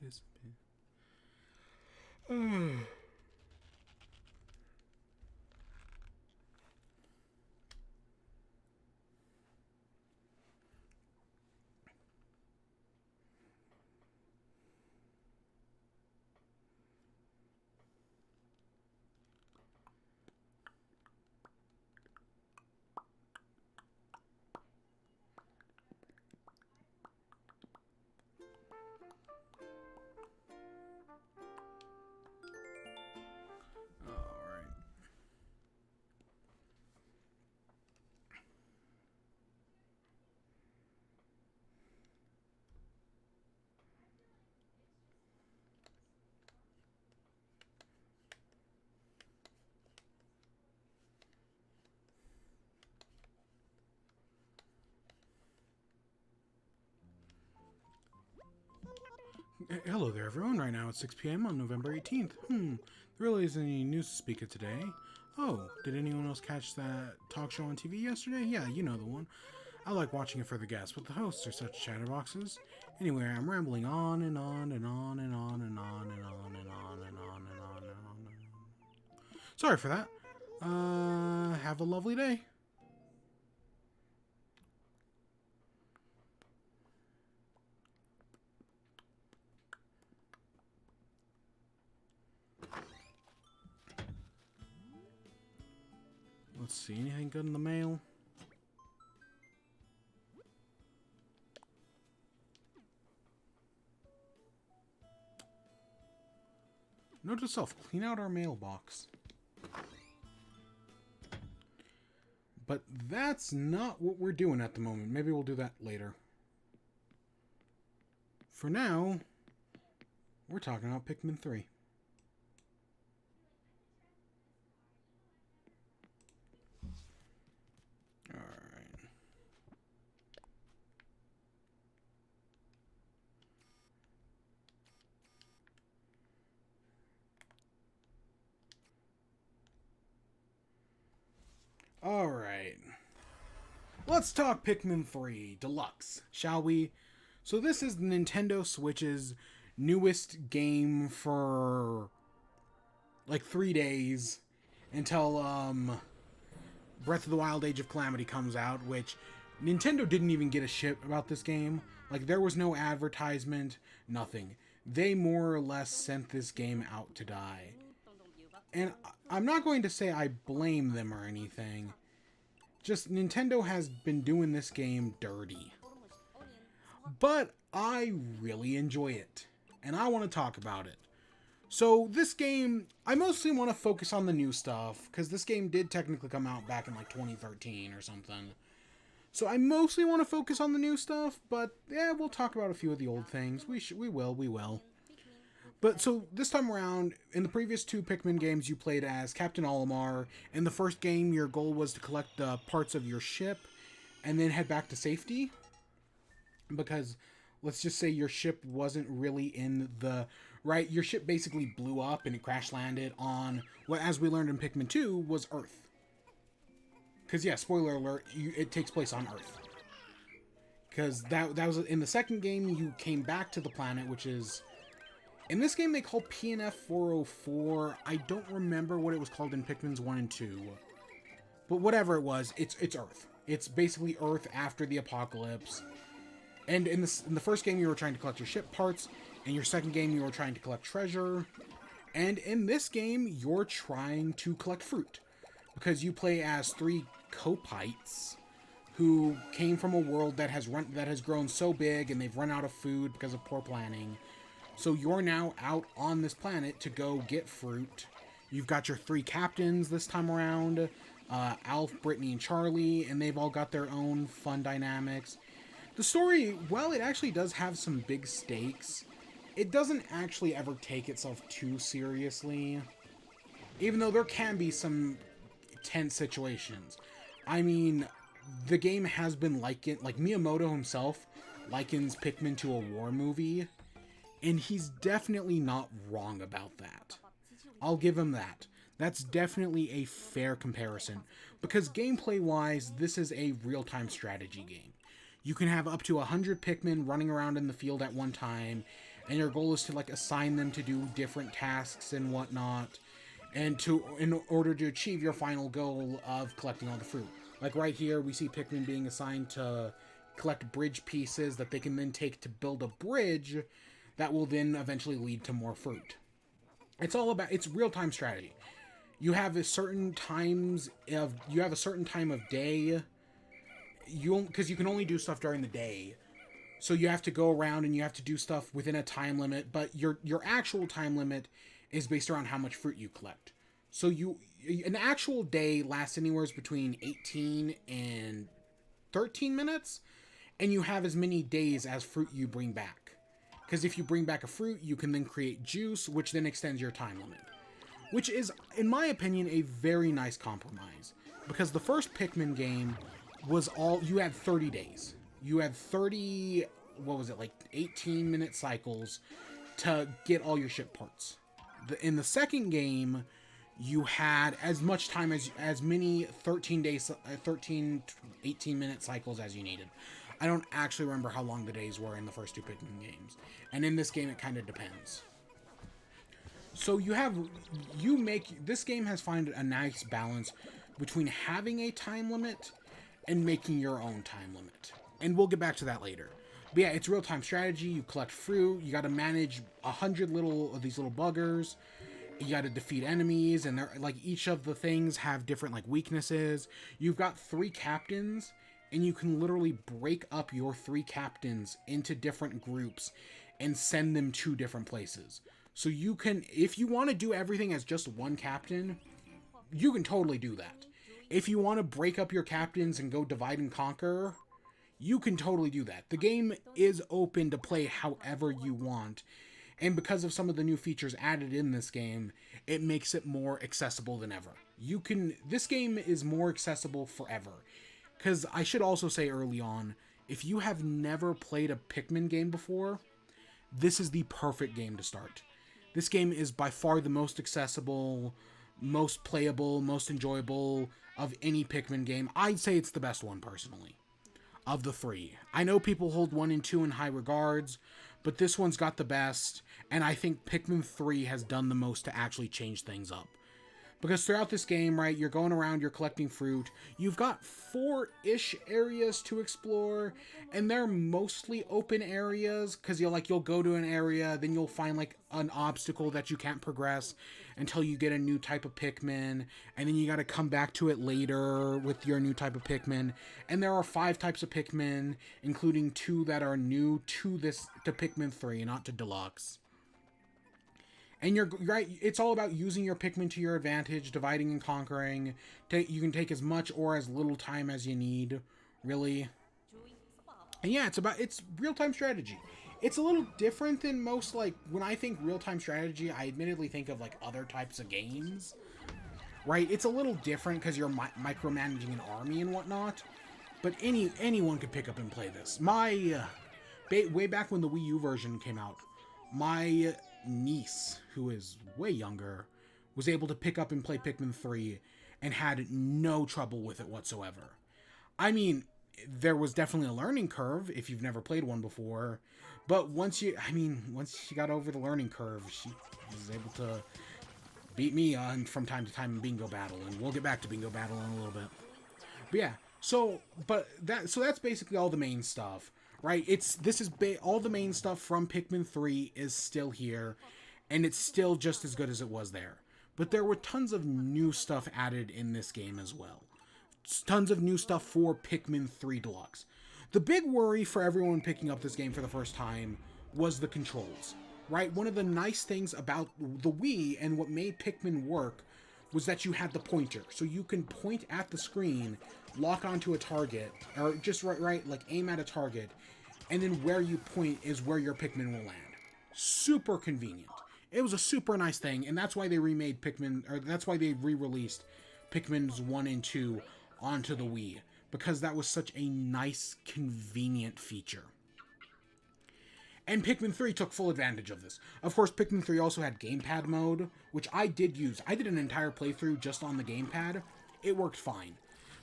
participant. Hello there, everyone. Right now it's 6 p.m. on November 18th. There really isn't any news to speak of today. Oh, did anyone else catch that talk show on TV yesterday? Yeah, you know the one. I like watching it for the guests, but the hosts are such chatterboxes. Anyway, I'm rambling on and on and on and on and on and on and on and on and on and on and on. Sorry for that. Have a lovely day. Let's see, anything good in the mail? Note to self, clean out our mailbox. But that's not what we're doing at the moment. Maybe we'll do that later. For now, we're talking about Pikmin 3. Alright. Let's talk Pikmin 3 Deluxe, shall we? So this is Nintendo Switch's newest game for like 3 days until Breath of the Wild Age of Calamity comes out, which Nintendo didn't even get a shit about this game. Like, there was no advertisement, nothing. They more or less sent this game out to die. And I'm not going to say I blame them or anything. Just Nintendo has been doing this game dirty. But I really enjoy it. And I want to talk about it. So this game, I mostly want to focus on the new stuff, because this game did technically come out back in like 2013 or something. So I mostly want to focus on the new stuff, but yeah, we'll talk about a few of the old things. We will. But so this time around, in the previous 2 Pikmin games, you played as Captain Olimar. In the first game, your goal was to collect the parts of your ship and then head back to safety. Because let's just say your ship wasn't really in the right. Your ship basically blew up and it crash landed on what, as we learned in Pikmin 2, was Earth. Because yeah, spoiler alert, it takes place on Earth. Because that was in the second game. You came back to the planet, which is in this game they call PNF 404. I don't remember what it was called in Pikmin's 1 and 2, but whatever it was, it's Earth. It's basically Earth after the apocalypse. And in the first game, you were trying to collect your ship parts. In your second game, you were trying to collect treasure. And in this game, you're trying to collect fruit. Because you play as 3 Copites who came from a world that has grown so big and they've run out of food because of poor planning. So you're now out on this planet to go get fruit. You've got your 3 captains this time around. Alf, Brittany, and Charlie. And they've all got their own fun dynamics. The story, while it actually does have some big stakes, it doesn't actually ever take itself too seriously. Even though there can be some tense situations. I mean, the game has been likened, like Miyamoto himself likens Pikmin to a war movie, and he's definitely not wrong about that. I'll give him that. That's definitely a fair comparison, because gameplay-wise, this is a real-time strategy game. You can have up to 100 Pikmin running around in the field at one time, and your goal is to like assign them to do different tasks and whatnot, and in order to achieve your final goal of collecting all the fruit. Like right here, we see Pikmin being assigned to collect bridge pieces that they can then take to build a bridge that will then eventually lead to more fruit. It's real-time strategy. You have a certain time of day. Because you can only do stuff during the day. So you have to go around and you have to do stuff within a time limit, but your actual time limit is based around how much fruit you collect. So an actual day lasts anywhere between 18 and 13 minutes, and you have as many days as fruit you bring back. Because if you bring back a fruit, you can then create juice, which then extends your time limit. Which is, in my opinion, a very nice compromise. Because the first Pikmin game was you had 30 days. You had 30, 18-minute cycles to get all your ship parts. In the second game, you had as much time as many 18-minute cycles as you needed. I don't actually remember how long the days were in the first two Pikmin games. And in this game, it kind of depends. So this game has found a nice balance between having a time limit and making your own time limit. And we'll get back to that later. But yeah, it's real-time strategy. You collect fruit. You got to manage 100 of these little buggers. You got to defeat enemies, and they're like each of the things have different like weaknesses. You've got 3 captains, and you can literally break up your 3 captains into different groups and send them to different places. So you can, if you want to do everything as just one captain, you can totally do that. If you want to break up your captains and go divide and conquer, you can totally do that. The game is open to play however you want. And because of some of the new features added in this game, it makes it more accessible than ever. This game is more accessible forever. Because I should also say early on, if you have never played a Pikmin game before, this is the perfect game to start. This game is by far the most accessible, most playable, most enjoyable of any Pikmin game. I'd say it's the best one, personally, of the 3. I know people hold 1 and 2 in high regards, but this one's got the best, and I think Pikmin 3 has done the most to actually change things up. Because throughout this game, right, you're going around, you're collecting fruit. You've got 4-ish areas to explore, and they're mostly open areas, because you'll go to an area, then you'll find like an obstacle that you can't progress until you get a new type of Pikmin, and then you got to come back to it later with your new type of Pikmin. And there are 5 types of Pikmin, including 2 that are new to Pikmin 3, not to Deluxe. And you're right, it's all about using your Pikmin to your advantage, dividing and conquering. You can take as much or as little time as you need, really. And yeah, it's real-time strategy. It's a little different than most, like, when I think real-time strategy, I admittedly think of, like, other types of games. Right? It's a little different because you're micromanaging an army and whatnot. But anyone could pick up and play this. Way back when the Wii U version came out, my niece, who is way younger, was able to pick up and play Pikmin 3 and had no trouble with it whatsoever. I mean, there was definitely a learning curve if you've never played one before, but once she got over the learning curve, she was able to beat me from time to time in Bingo Battle, and we'll get back to Bingo Battle in a little bit. But yeah, so that's basically all the main stuff. Right, all the main stuff from Pikmin 3 is still here, and it's still just as good as it was there. But there were tons of new stuff added in this game as well. Tons of new stuff for Pikmin 3 Deluxe. The big worry for everyone picking up this game for the first time was the controls. Right, one of the nice things about the Wii and what made Pikmin work was that you had the pointer. So you can point at the screen, lock onto a target, or just like aim at a target, and then where you point is where your Pikmin will land. Super convenient. It was a super nice thing, and that's why they that's why they re-released Pikmin's 1 and 2 onto the Wii, because that was such a nice, convenient feature. And Pikmin 3 took full advantage of this. Of course, Pikmin 3 also had gamepad mode, which I did use. I did an entire playthrough just on the gamepad. It worked fine.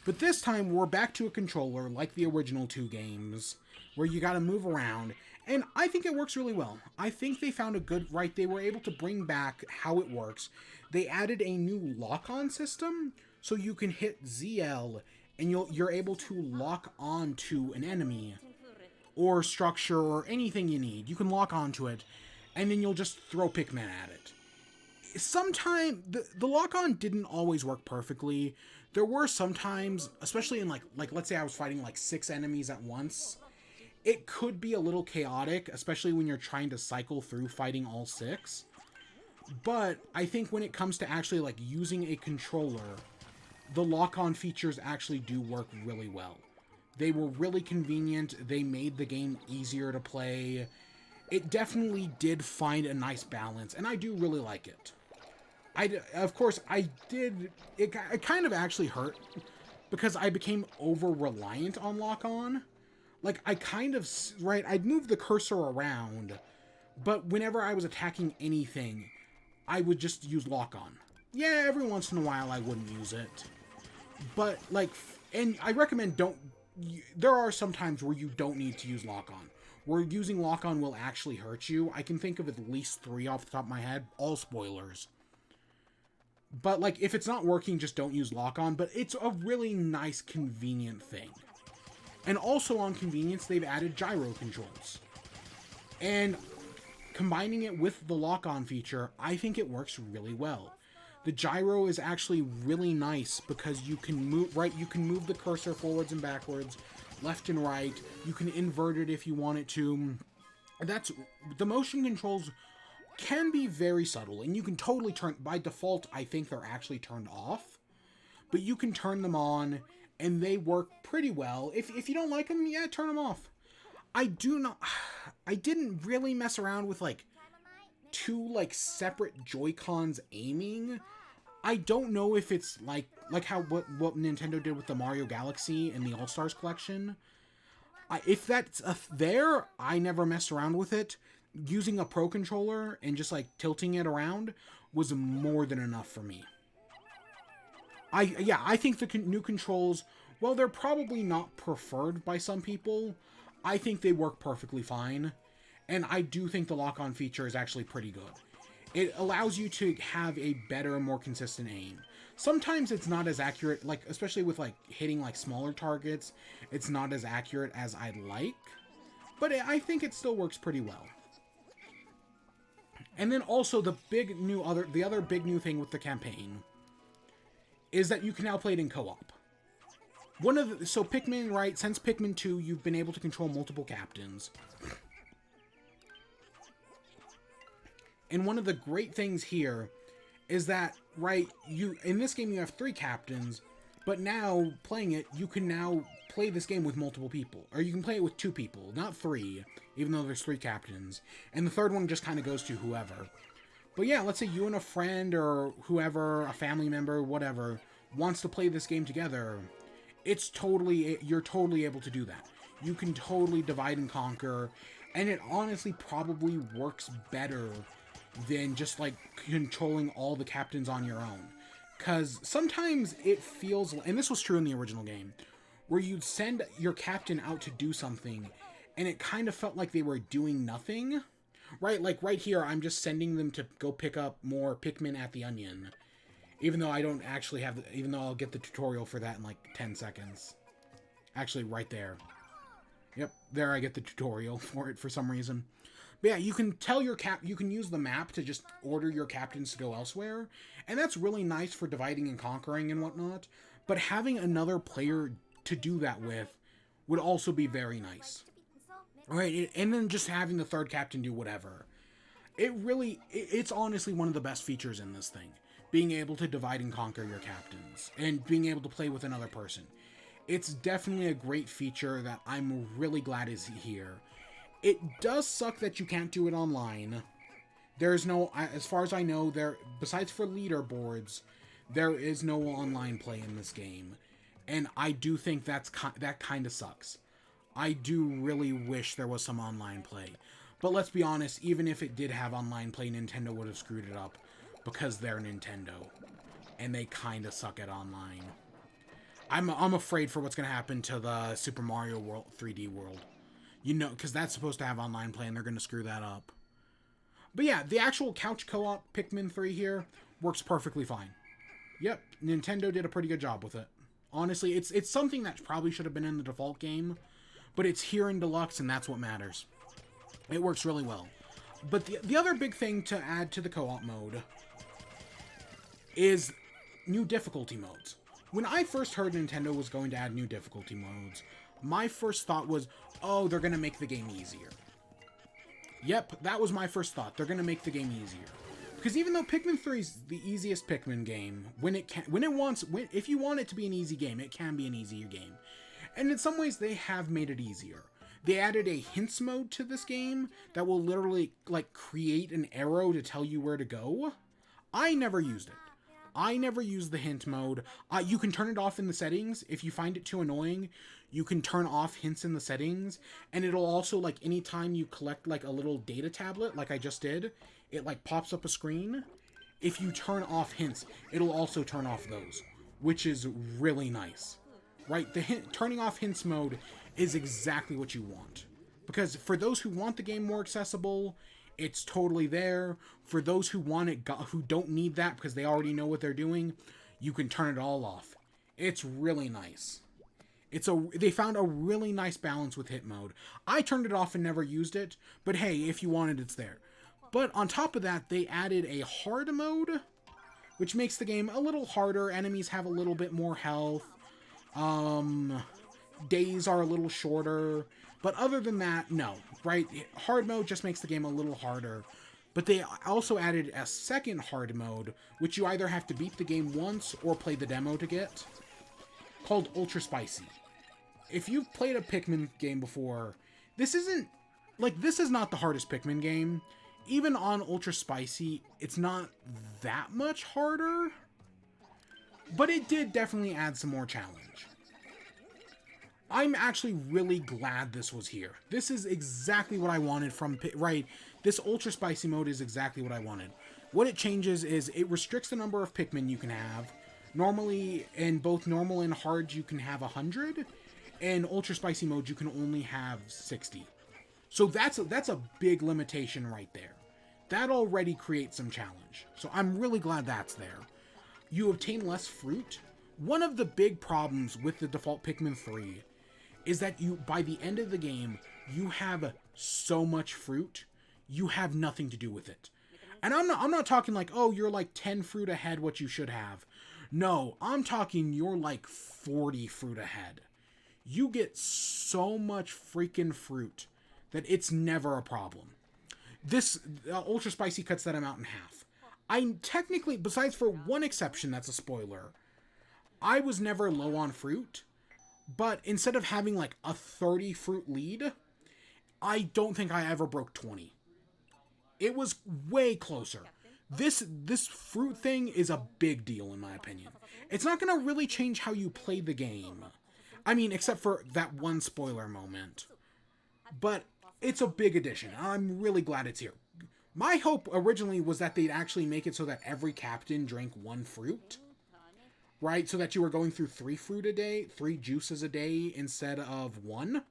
But this time, we're back to a controller like the original 2 games, where you gotta move around, And I think it works really well. I think they found a good, right, they were able to bring back how it works. They added a new lock-on system, so you can hit ZL and you're able to lock on to an enemy or structure or anything you need. You can lock onto it, and then you'll just throw Pikmin at it. Sometimes the lock-on didn't always work perfectly. There were sometimes, especially in like let's say I was fighting like 6 enemies at once, it could be a little chaotic, especially when you're trying to cycle through fighting all 6. But I think when it comes to actually like using a controller, the lock-on features actually do work really well. They were really convenient. They made the game easier to play. It definitely did find a nice balance, and I do really like it. Of course, I did... It kind of actually hurt, because I became over-reliant on lock-on. Like, I kind of... Right, I'd move the cursor around, but whenever I was attacking anything, I would just use lock-on. Yeah, every once in a while I wouldn't use it. But, like... And I recommend don't... There are some times where you don't need to use lock-on. Where using lock-on will actually hurt you. I can think of at least 3 off the top of my head. All spoilers. But, like, if it's not working, just don't use lock-on. But it's a really nice, convenient thing. And also on convenience, they've added gyro controls. And combining it with the lock-on feature, I think it works really well. The gyro is actually really nice because you can move, right, you can move the cursor forwards and backwards, left and right. You can invert it if you want it to. The motion controls can be very subtle, and you can totally turn, by default, I think they're actually turned off, but you can turn them on, and they work pretty well. If you don't like them, yeah, turn them off. I didn't really mess around with, like, 2, like, separate Joy-Cons aiming. I don't know if it's like what Nintendo did with the Mario Galaxy and the All-Stars collection. If that's there, I never messed around with it. Using a Pro Controller and just, like, tilting it around was more than enough for me. I think the new controls, well, they're probably not preferred by some people. I think they work perfectly fine. And I do think the lock-on feature is actually pretty good. It allows you to have a better, more consistent aim. Sometimes it's not as accurate, like, especially with, like, hitting, like, smaller targets, it's not as accurate as I'd like. But I think it still works pretty well. And then also the other big new thing with the campaign is that you can now play it in co-op. So Pikmin, right, since Pikmin 2, you've been able to control multiple captains. And one of the great things here is that, right, in this game you have 3 captains, but now, playing it, you can now play this game with multiple people. Or you can play it with 2 people, not 3, even though there's 3 captains. And the third one just kind of goes to whoever. But yeah, let's say you and a friend or whoever, a family member, whatever, wants to play this game together. You're totally able to do that. You can totally divide and conquer, and it honestly probably works better than just, like, controlling all the captains on your own. Because sometimes it feels, and this was true in the original game, where you'd send your captain out to do something, and it kind of felt like they were doing nothing. Right, like right here, I'm just sending them to go pick up more Pikmin at the Onion. Even though I don't actually have, even though I'll get the tutorial for that in like 10 seconds. Actually, right there. Yep, there I get the tutorial for it for some reason. But yeah, you can tell you can use the map to just order your captains to go elsewhere. And that's really nice for dividing and conquering and whatnot. But having another player to do that with would also be very nice. Right, and then just having the third captain do whatever. It's honestly one of the best features in this thing. Being able to divide and conquer your captains. And being able to play with another person. It's definitely a great feature that I'm really glad is here. It does suck that you can't do it online. There's no, as far as I know, besides for leaderboards, there is no online play in this game. And I do think that kind of sucks. I do really wish there was some online play. But let's be honest, even if it did have online play, Nintendo would have screwed it up. Because they're Nintendo. And they kind of suck at online. I'm afraid for what's going to happen to the Super Mario World 3D World. You know, because that's supposed to have online play, and they're going to screw that up. But yeah, the actual couch co-op Pikmin 3 here works perfectly fine. Yep, Nintendo did a pretty good job with it. Honestly, it's something that probably should have been in the default game, but it's here in Deluxe, and that's what matters. It works really well. But the other big thing to add to the co-op mode is new difficulty modes. When I first heard Nintendo was going to add new difficulty modes, my first thought was, oh, they're going to make the game easier. Yep, that was my first thought. They're going to make the game easier. Because even though Pikmin 3 is the easiest Pikmin game, if you want it to be an easy game, it can be an easier game. And in some ways, they have made it easier. They added a hints mode to this game that will literally, like, create an arrow to tell you where to go. I never used it. I never used the hint mode. You can turn it off in the settings. If you find it too annoying, you can turn off hints in the settings. And it'll also, like, anytime you collect, like, a little data tablet, like I just did, it, like, pops up a screen. If you turn off hints, it'll also turn off those, which is really nice. Right? Turning off hints mode is exactly what you want. Because for those who want the game more accessible, it's totally there. For those who want it, who don't need that because they already know what they're doing, you can turn it all off. It's really nice. They found a really nice balance with hit mode. I turned it off and never used it, but hey, if you want it, it's there. But on top of that, they added a hard mode, which makes the game a little harder. Enemies have a little bit more health. Days are a little shorter. But other than that, no, right? Hard mode just makes the game a little harder. But they also added a second hard mode, which you either have to beat the game once or play the demo to get, called Ultra Spicy. If you've played a Pikmin game before, this is not the hardest Pikmin game. Even on Ultra Spicy, it's not that much harder, but it did definitely add some more challenge. I'm actually really glad this was here. This is exactly what I wanted from, right? This Ultra Spicy mode is exactly what I wanted. What it changes is it restricts the number of Pikmin you can have. Normally, in both normal and hard, you can have 100. In Ultra Spicy mode, you can only have 60. So that's a big limitation right there. That already creates some challenge. So I'm really glad that's there. You obtain less fruit. One of the big problems with the default Pikmin 3 is that by the end of the game, you have so much fruit, you have nothing to do with it. And I'm not talking like, oh, you're like 10 fruit ahead what you should have. No, I'm talking you're like 40 fruit ahead. You get so much freaking fruit that it's never a problem. This Ultra Spicy cuts that amount in half. I technically, besides for one exception that's a spoiler, I was never low on fruit. But instead of having like a 30 fruit lead, I don't think I ever broke 20. It was way closer. This fruit thing is a big deal in my opinion. It's not going to really change how you play the game. I mean, except for that one spoiler moment. But it's a big addition. I'm really glad it's here. My hope originally was that they'd actually make it so that every captain drank one fruit. Right, so that you were going through 3 fruit a day, 3 juices a day instead of 1.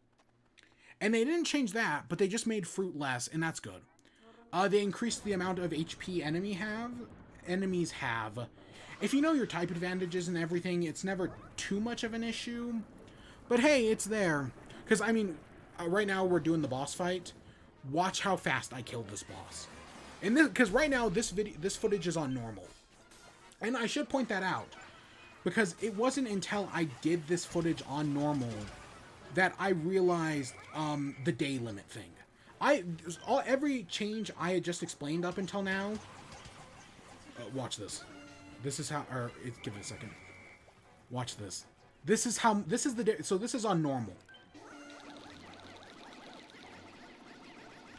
And they didn't change that, but they just made fruit less, and that's good. They increased the amount of HP enemies have. If you know your type advantages and everything, it's never too much of an issue. But hey, it's there. Because, I mean, right now we're doing the boss fight. Watch how fast I killed this boss. And because right now this footage is on normal. And I should point that out. Because it wasn't until I did this footage on normal that I realized the day limit thing. Every change I had just explained up until now. Watch this. This is how. Give it a second. Watch this. This is how. This is the day. So this is on normal.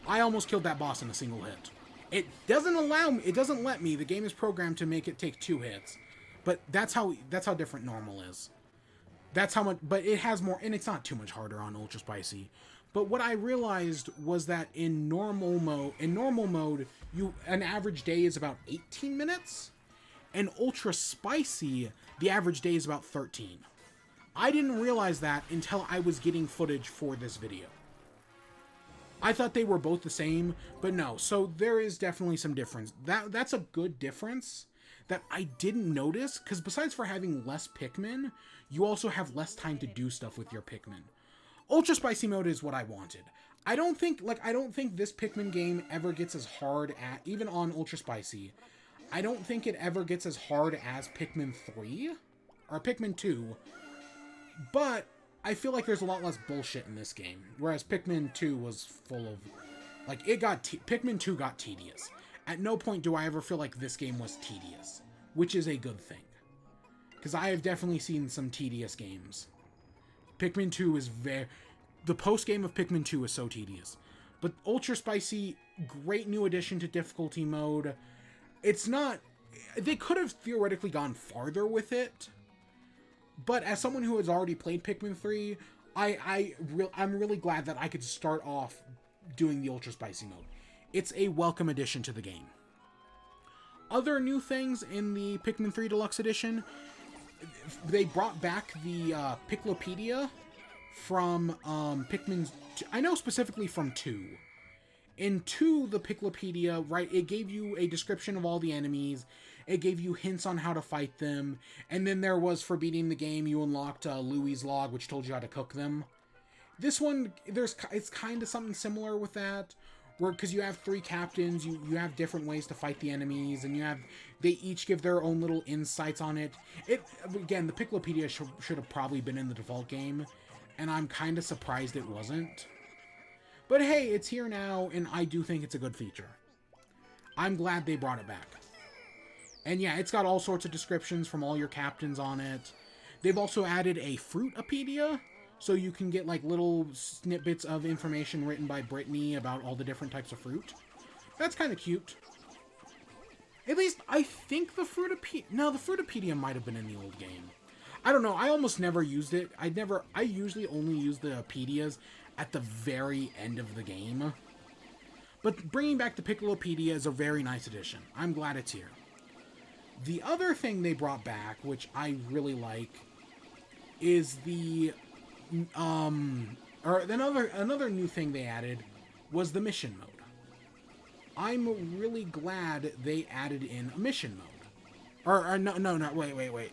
I almost killed that boss in a single hit. It doesn't allow me. It doesn't let me. The game is programmed to make it take 2 hits. But that's how different normal is. That's how much, but it has more, and it's not too much harder on Ultra Spicy. But what I realized was that in normal mode, an average day is about 18 minutes. And Ultra Spicy, the average day is about 13. I didn't realize that until I was getting footage for this video. I thought they were both the same, but no. So there is definitely some difference. That's a good difference that I didn't notice, because besides for having less Pikmin, you also have less time to do stuff with your Pikmin. Ultra Spicy mode is what I wanted. I don't think this Pikmin game ever gets as hard at, even on Ultra Spicy, I don't think it ever gets as hard as Pikmin 3, or Pikmin 2, but I feel like there's a lot less bullshit in this game, whereas Pikmin 2 was full of, like, Pikmin 2 got tedious. At no point do I ever feel like this game was tedious, which is a good thing. Because I have definitely seen some tedious games. Pikmin 2 is the post-game of Pikmin 2 is so tedious. But Ultra Spicy, great new addition to difficulty mode. It's not... They could have theoretically gone farther with it. But as someone who has already played Pikmin 3, I'm really glad that I could start off doing the Ultra Spicy mode. It's a welcome addition to the game. Other new things in the Pikmin 3 Deluxe Edition, they brought back the Piklopedia from Pikmin... I know specifically from 2. In 2, the Piklopedia, right, it gave you a description of all the enemies, it gave you hints on how to fight them, and then there was, for beating the game, you unlocked Louie's log, which told you how to cook them. This one, it's kind of something similar with that, where, because you have 3 captains, you have different ways to fight the enemies, and they each give their own little insights on it. Again, the Piklopedia should have probably been in the default game, and I'm kind of surprised it wasn't. But hey, it's here now, and I do think it's a good feature. I'm glad they brought it back. And yeah, it's got all sorts of descriptions from all your captains on it. They've also added a Fruitopedia, so you can get like little snippets of information written by Brittany about all the different types of fruit. That's kind of cute. At least, I think the Fruitopedia... No, the Fruitopedia might have been in the old game. I don't know, I almost never used it. I usually only use the pedias at the very end of the game. But bringing back the Piklopedia is a very nice addition. I'm glad it's here. The other thing they brought back, which I really like, is the... another new thing they added was the mission mode. I'm really glad they added in a mission mode. Wait.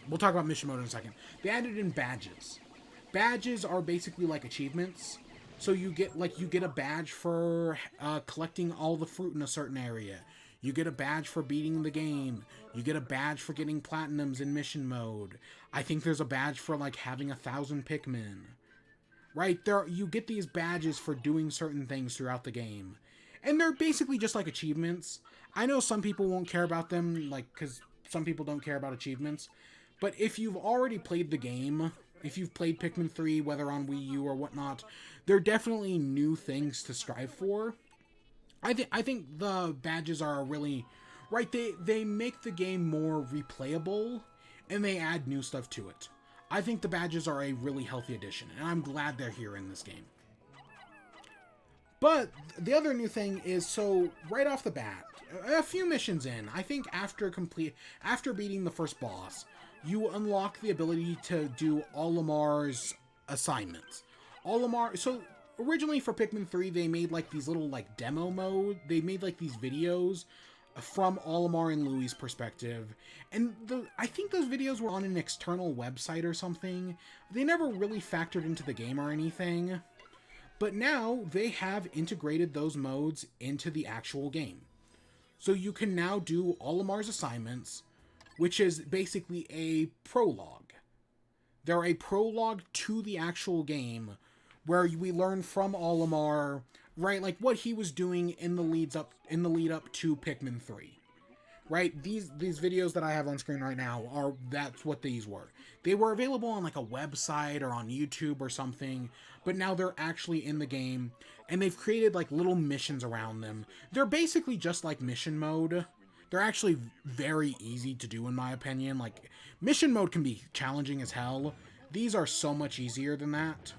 We'll talk about mission mode in a second. They added in badges. Badges are basically like achievements. So you get a badge for collecting all the fruit in a certain area. You get a badge for beating the game. You get a badge for getting platinums in mission mode. I think there's a badge for like having 1,000 Pikmin. Right? You get these badges for doing certain things throughout the game. And they're basically just like achievements. I know some people won't care about them, like, because some people don't care about achievements. But if you've already played the game, if you've played Pikmin 3, whether on Wii U or whatnot, there are definitely new things to strive for. I think the badges are really... Right, they make the game more replayable, and they add new stuff to it. I think the badges are a really healthy addition, and I'm glad they're here in this game. But the other new thing is, so right off the bat, a few missions in, I think after beating the first boss, you unlock the ability to do Olimar's assignments. So originally for Pikmin 3, they made like these little like demo mode. They made like these videos from Olimar and Louie's perspective. And I think those videos were on an external website or something. They never really factored into the game or anything. But now they have integrated those modes into the actual game. So you can now do Olimar's assignments, which is basically a prologue. They're a prologue to the actual game where we learn from Olimar, right, like what he was doing in the lead up to Pikmin 3. Right? These videos that I have on screen right now that's what these were. They were available on like a website or on YouTube or something, but now they're actually in the game, and they've created like little missions around them. They're basically just like mission mode. They're actually very easy to do in my opinion. Like, mission mode can be challenging as hell. These are so much easier than that.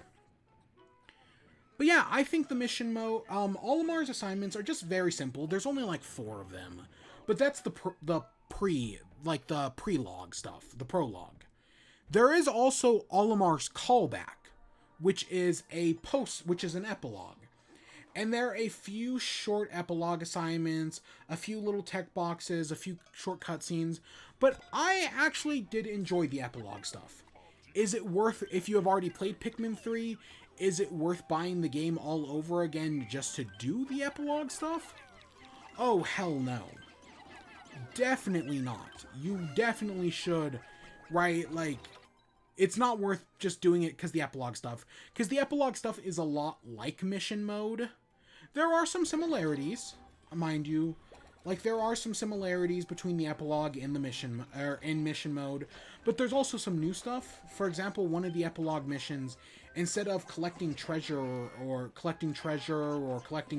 But yeah, I think the mission mode, Olimar's assignments are just very simple. There's only like 4 of them. But that's the prologue stuff, the prologue. There is also Olimar's callback, which is an epilogue. And there are a few short epilogue assignments, a few little tech boxes, a few short cutscenes, but I actually did enjoy the epilogue stuff. Is it worth, if you have already played Pikmin 3, is it worth buying the game all over again just to do the epilogue stuff? Oh, hell no. Definitely not. You definitely should, right, like, it's not worth just doing it because the epilogue stuff. Because the epilogue stuff is a lot like mission mode. There are some similarities, mind you. Like, there are some similarities between the epilogue and the mission, in mission mode. But there's also some new stuff. For example, one of the epilogue missions, instead of collecting treasure or collecting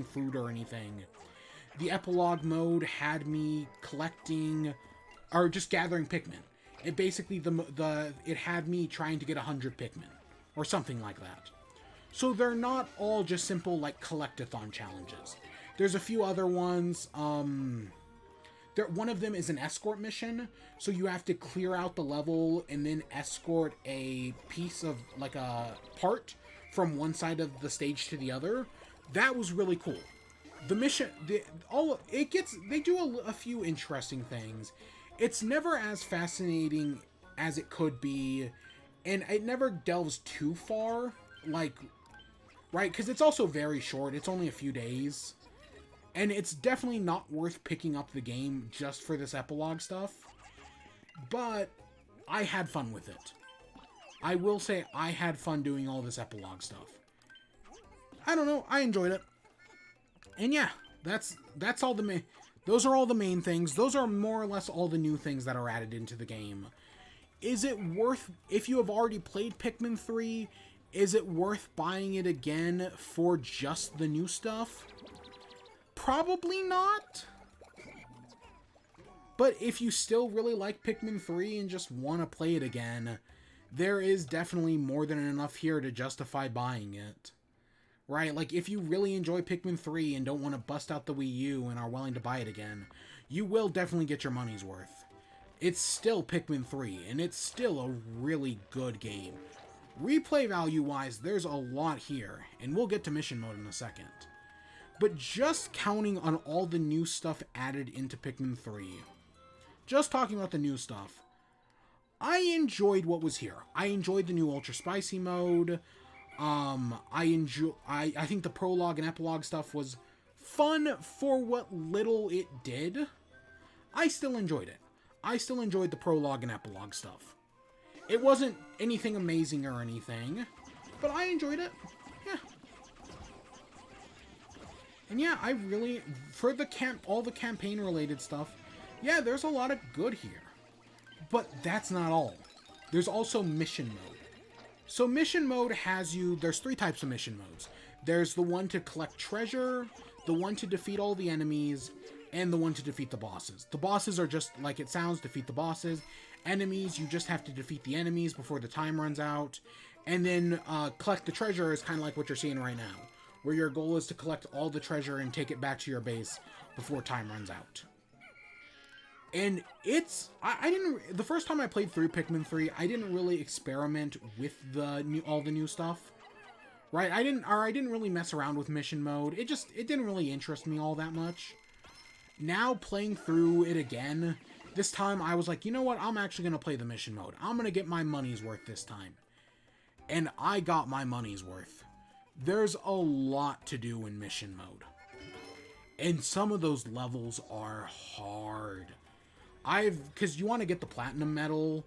food or anything, the epilogue mode had me collecting, or just gathering Pikmin. It basically, it had me trying to get 100 Pikmin, or something like that. So they're not all just simple, like, collect-a-thon challenges. There's a few other ones. One of them is an escort mission, so you have to clear out the level and then escort a piece of, like, a part from one side of the stage to the other. That was really cool. The mission, they do a few interesting things. It's never as fascinating as it could be, and it never delves too far, like, right? Because it's also very short. It's only a few days. And it's definitely not worth picking up the game just for this epilogue stuff. But I had fun with it. I will say I had fun doing all this epilogue stuff. I don't know. I enjoyed it. And yeah, that's all those are all the main things. Those are more or less all the new things that are added into the game. Is it worth, if you have already played Pikmin 3, is it worth buying it again for just the new stuff? Probably not. But if you still really like Pikmin 3 and just want to play it again, there is definitely more than enough here to justify buying it. Right? Like, if you really enjoy Pikmin 3 and don't want to bust out the Wii U and are willing to buy it again, you will definitely get your money's worth. It's still Pikmin 3, and it's still a really good game. Replay value-wise, there's a lot here, and we'll get to mission mode in a second. But just counting on all the new stuff added into Pikmin 3, just talking about the new stuff, I enjoyed what was here. I enjoyed the new Ultra Spicy mode. I think the prologue and epilogue stuff was fun for what little it did. I still enjoyed it. I still enjoyed the prologue and epilogue stuff. It wasn't anything amazing or anything, but I enjoyed it. Yeah. And yeah, I really, for all the campaign related stuff, yeah, there's a lot of good here. But that's not all. There's also mission mode. So mission mode has you, there's 3 types of mission modes. There's the one to collect treasure, the one to defeat all the enemies, and the one to defeat the bosses. The bosses are just like it sounds, defeat the bosses. Enemies, you just have to defeat the enemies before the time runs out. And then collect the treasure is kind of like what you're seeing right now, where your goal is to collect all the treasure and take it back to your base before time runs out. And it's, the first time I played through Pikmin 3, I didn't really experiment with all the new stuff. Right? I didn't really mess around with mission mode. It didn't really interest me all that much. Now playing through it again, this time I was like, you know what? I'm actually going to play the mission mode. I'm going to get my money's worth this time. And I got my money's worth. There's a lot to do in mission mode. And some of those levels are hard. Because you want to get the platinum medal,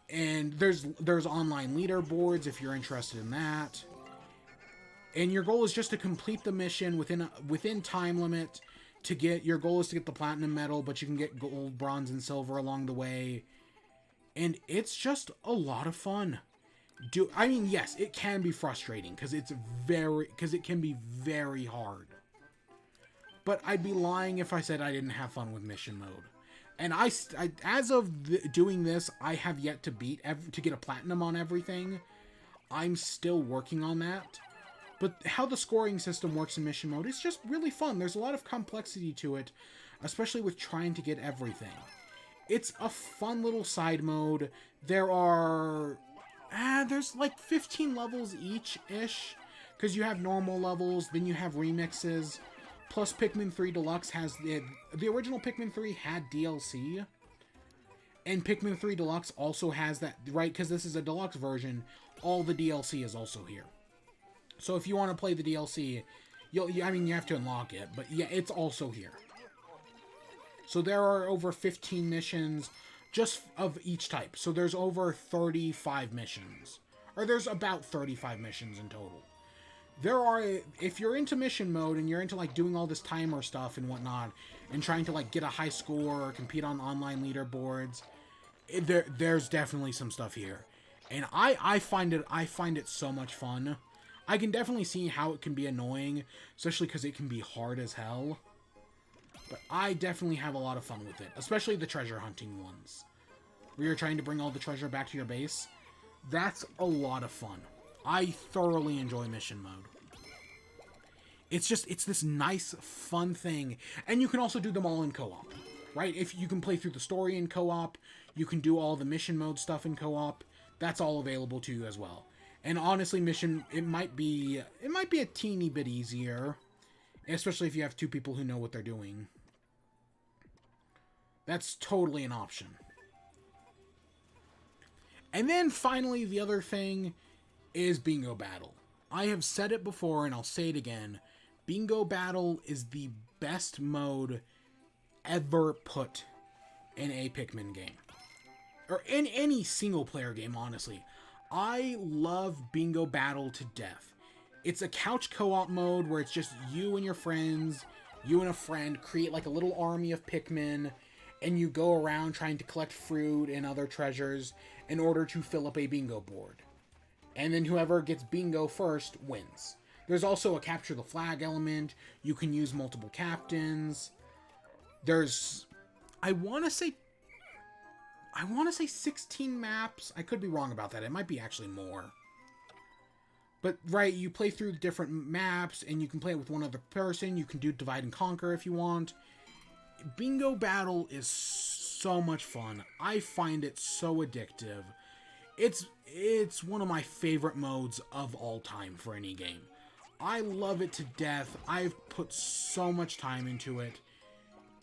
and there's online leaderboards if you're interested in that. And your goal is just to complete the mission within time limit. Your goal is to get the platinum medal, but you can get gold, bronze, and silver along the way. And it's just a lot of fun. I mean, yes, it can be frustrating because it can be very hard. But I'd be lying if I said I didn't have fun with mission mode. And as of doing this, I have yet to get a platinum on everything. I'm still working on that. But how the scoring system works in mission mode is just really fun. There's a lot of complexity to it, especially with trying to get everything. It's a fun little side mode. There's like 15 levels each-ish. Because you have normal levels, then you have remixes. Plus, Pikmin 3 Deluxe has... The original Pikmin 3 had DLC. And Pikmin 3 Deluxe also has that, right? Because this is a deluxe version. All the DLC is also here. So if you want to play the DLC, you have to unlock it. But yeah, it's also here. So there are over 15 missions just of each type. So there's over 35 missions. Or there's about 35 missions in total. There are, if you're into mission mode and you're into like doing all this timer stuff and whatnot, and trying to like get a high score or compete on online leaderboards, there's definitely some stuff here. And I find it so much fun. I can definitely see how it can be annoying, especially because it can be hard as hell. But I definitely have a lot of fun with it, especially the treasure hunting ones, where you're trying to bring all the treasure back to your base. That's a lot of fun. I thoroughly enjoy mission mode. It's this nice, fun thing. And you can also do them all in co-op, right? If you can play through the story in co-op, you can do all the mission mode stuff in co-op. That's all available to you as well. And honestly, it might be a teeny bit easier, especially if you have two people who know what they're doing. That's totally an option. And then finally, the other thing is Bingo Battle. I have said it before and I'll say it again. Bingo Battle is the best mode ever put in a Pikmin game. Or in any single player game, honestly. I love Bingo Battle to death. It's a couch co-op mode where it's just you and your friends, you and a friend create like a little army of Pikmin, and you go around trying to collect fruit and other treasures in order to fill up a bingo board. And then whoever gets bingo first wins. There's also a capture the flag element. You can use multiple captains. There's, I want to say 16 maps. I could be wrong about that. It might be actually more. But, right, you play through different maps, and you can play it with one other person. You can do divide and conquer if you want. Bingo Battle is so much fun. I find it so addictive. It's one of my favorite modes of all time for any game. I love it to death. I've put so much time into it.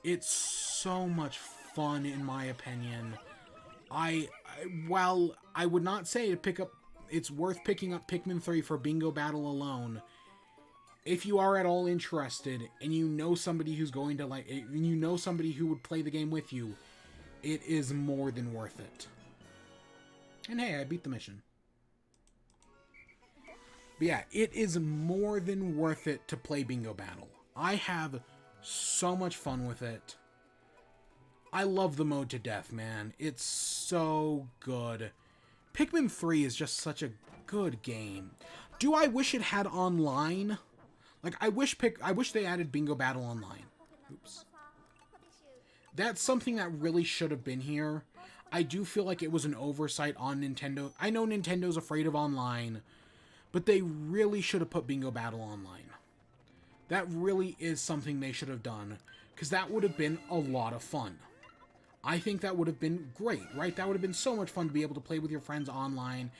It's so much fun, in my opinion. While I would not say it's worth picking up Pikmin 3 for Bingo Battle alone, if you are at all interested and you know somebody who's going to somebody who would play the game with you, it is more than worth it. And hey, I beat the mission. But yeah, it is more than worth it to play Bingo Battle. I have so much fun with it. I love the mode to death, man. It's so good. Pikmin 3 is just such a good game. Do I wish it had online? Like, I wish they added Bingo Battle online. Oops. That's something that really should have been here. I do feel like it was an oversight on Nintendo. I know Nintendo's afraid of online, but they really should have put Bingo Battle online. That really is something they should have done, because that would have been a lot of fun. I think that would have been great, right? That would have been so much fun to be able to play with your friends online,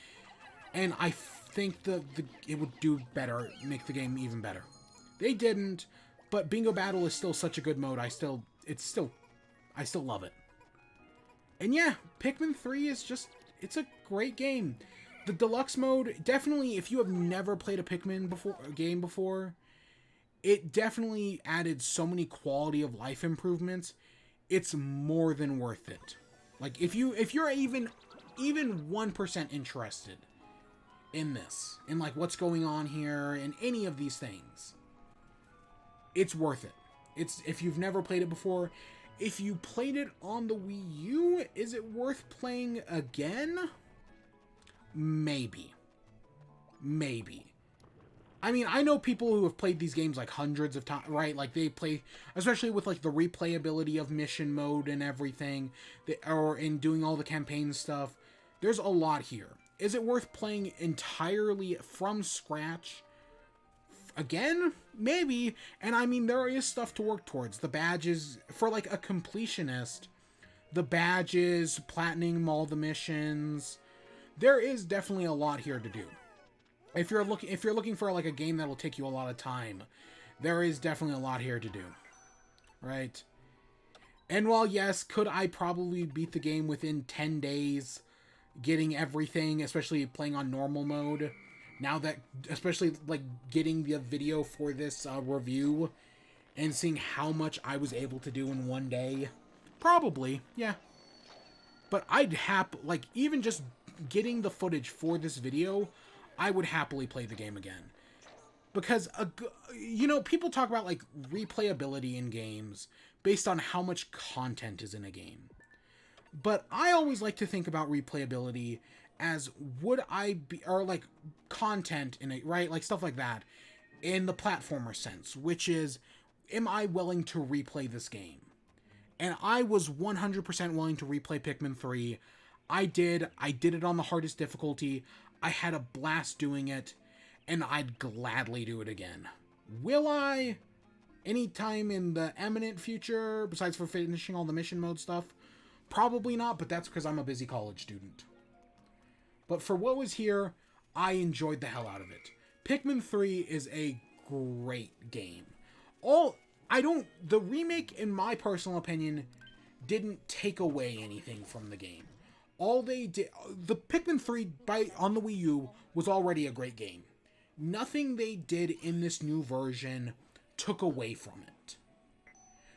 and I think it would do better, make the game even better. They didn't, but Bingo Battle is still such a good mode. I still love it. And yeah, Pikmin 3 is it's a great game. The deluxe mode, definitely, if you have never played a Pikmin game before, it definitely added so many quality of life improvements. It's more than worth it. Like, if you're even 1% interested in this, in like what's going on here, and any of these things, it's worth it. If you've never played it before. If you played it on the Wii U, is it worth playing again? Maybe. I mean, I know people who have played these games like hundreds of times, right? Like they play, especially with like the replayability of mission mode and everything, or in doing all the campaign stuff. There's a lot here. Is it worth playing entirely from scratch? Again, maybe. And I mean, there is stuff to work towards. The badges, for like a completionist, the badges, platinum all the missions, there is definitely a lot here to do. if you're looking for like a game that will take you a lot of time, there is definitely a lot here to do, right? And while yes, could I probably beat the game within 10 days, getting everything, especially playing on normal mode? Now that, especially like getting the video for this review and seeing how much I was able to do in one day, probably, yeah. But like, even just getting the footage for this video, I would happily play the game again. Because, you know, people talk about, like, replayability in games based on how much content is in a game. But I always like to think about replayability as would I be, or, like, content in it, right? Like, stuff like that, in the platformer sense, which is, am I willing to replay this game? And I was 100% willing to replay Pikmin 3. I did it on the hardest difficulty. I had a blast doing it, and I'd gladly do it again. Will I? Anytime in the imminent future, besides for finishing all the mission mode stuff? Probably not, but that's because I'm a busy college student. But for what was here, I enjoyed the hell out of it. Pikmin 3 is a great game. The remake, in my personal opinion, didn't take away anything from the game. All they did, the Pikmin 3 on the Wii U was already a great game. Nothing they did in this new version took away from it.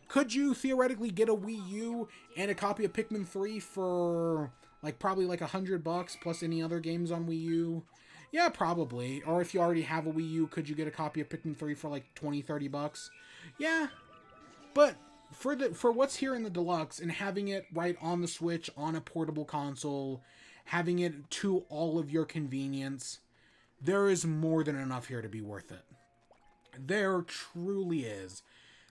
Could you theoretically get a Wii U and a copy of Pikmin 3 for like probably like $100 plus any other games on Wii U? Yeah, probably. Or if you already have a Wii U, could you get a copy of Pikmin 3 for like $20-30? Yeah. But for what's here in the deluxe and having it right on the Switch on a portable console, having it to all of your convenience, there is more than enough here to be worth it. There truly is.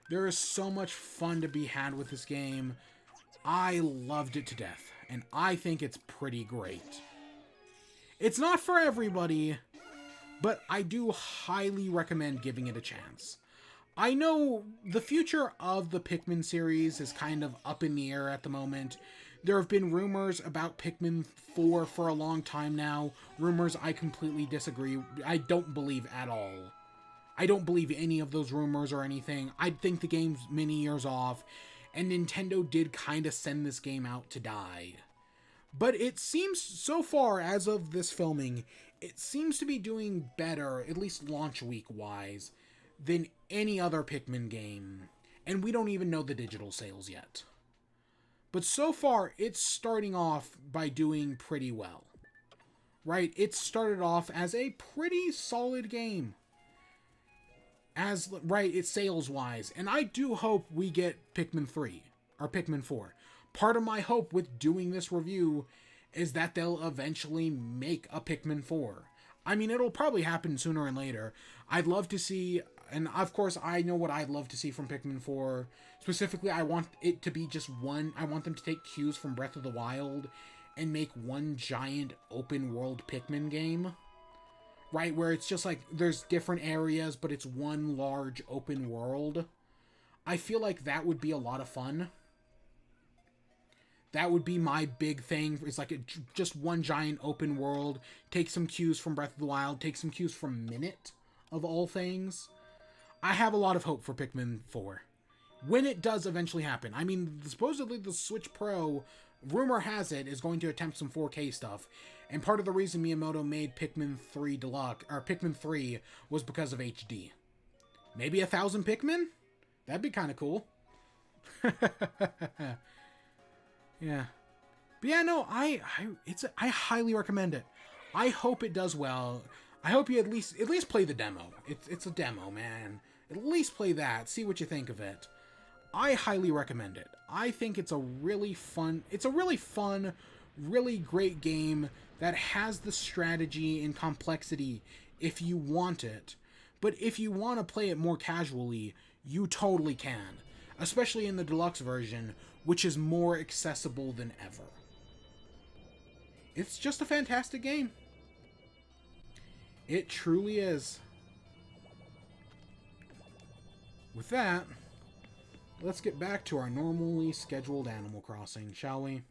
There is so much fun to be had with this game. I loved it to death, and I think it's pretty great. It's not for everybody, but I do highly recommend giving it a chance. I know the future of the Pikmin series is kind of up in the air at the moment. There have been rumors about Pikmin 4 for a long time now. Rumors I completely disagree. I don't believe at all. I don't believe any of those rumors or anything. I think the game's many years off, and Nintendo did kind of send this game out to die. But it seems, so far, as of this filming, it seems to be doing better, at least launch week-wise, than any other Pikmin game. And we don't even know the digital sales yet. But so far, it's starting off by doing pretty well. Right? It started off as a pretty solid game. It's sales-wise. And I do hope we get Pikmin 3, or Pikmin 4. Part of my hope with doing this review is that they'll eventually make a Pikmin 4. I mean, it'll probably happen sooner or later. I'd love to see, and of course I know what I'd love to see from Pikmin 4. Specifically, I want it to be just one, I want them to take cues from Breath of the Wild and make one giant open world Pikmin game. Right, where it's just like, there's different areas, but it's one large open world. I feel like that would be a lot of fun. That would be my big thing. It's like just one giant open world. Take some cues from Breath of the Wild. Take some cues from Minute, of all things. I have a lot of hope for Pikmin 4. When it does eventually happen. I mean, supposedly the Switch Pro, rumor has it, is going to attempt some 4K stuff. And part of the reason Miyamoto made Pikmin 3 Deluxe, or Pikmin 3, was because of HD. Maybe 1,000 Pikmin? That'd be kind of cool. Yeah. But yeah, no, I highly recommend it. I hope it does well. I hope you at least play the demo. It's a demo, man. At least play that. See what you think of it. I highly recommend it. I think it's a really fun, really great game that has the strategy and complexity if you want it. But if you want to play it more casually, you totally can. Especially in the deluxe version, which is more accessible than ever. It's just a fantastic game. It truly is. With that, let's get back to our normally scheduled Animal Crossing, shall we?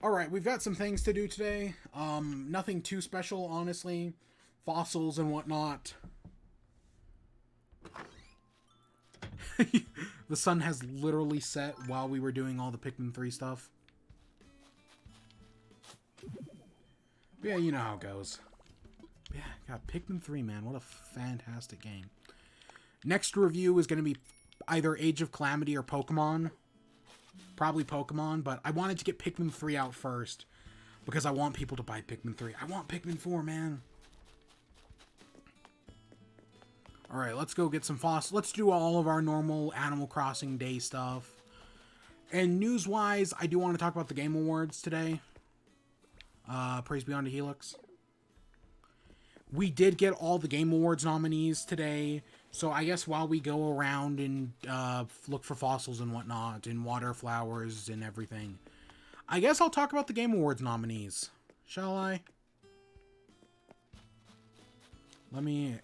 Alright, we've got some things to do today. Nothing too special, honestly. Fossils and whatnot. The sun has literally set while we were doing all the Pikmin 3 stuff. But yeah, you know how it goes. Yeah, God, Pikmin 3, man. What a fantastic game. Next review is going to be either Age of Calamity or Pokemon. Probably Pokemon, but I wanted to get Pikmin 3 out first because I want people to buy Pikmin 3. I want Pikmin 4, man. Alright, let's go get some fossils. Let's do all of our normal Animal Crossing day stuff. And news-wise, I do want to talk about the Game Awards today. Praise be unto Helix. We did get all the Game Awards nominees today. So I guess while we go around and look for fossils and whatnot, and water flowers and everything, I guess I'll talk about the Game Awards nominees. Shall I?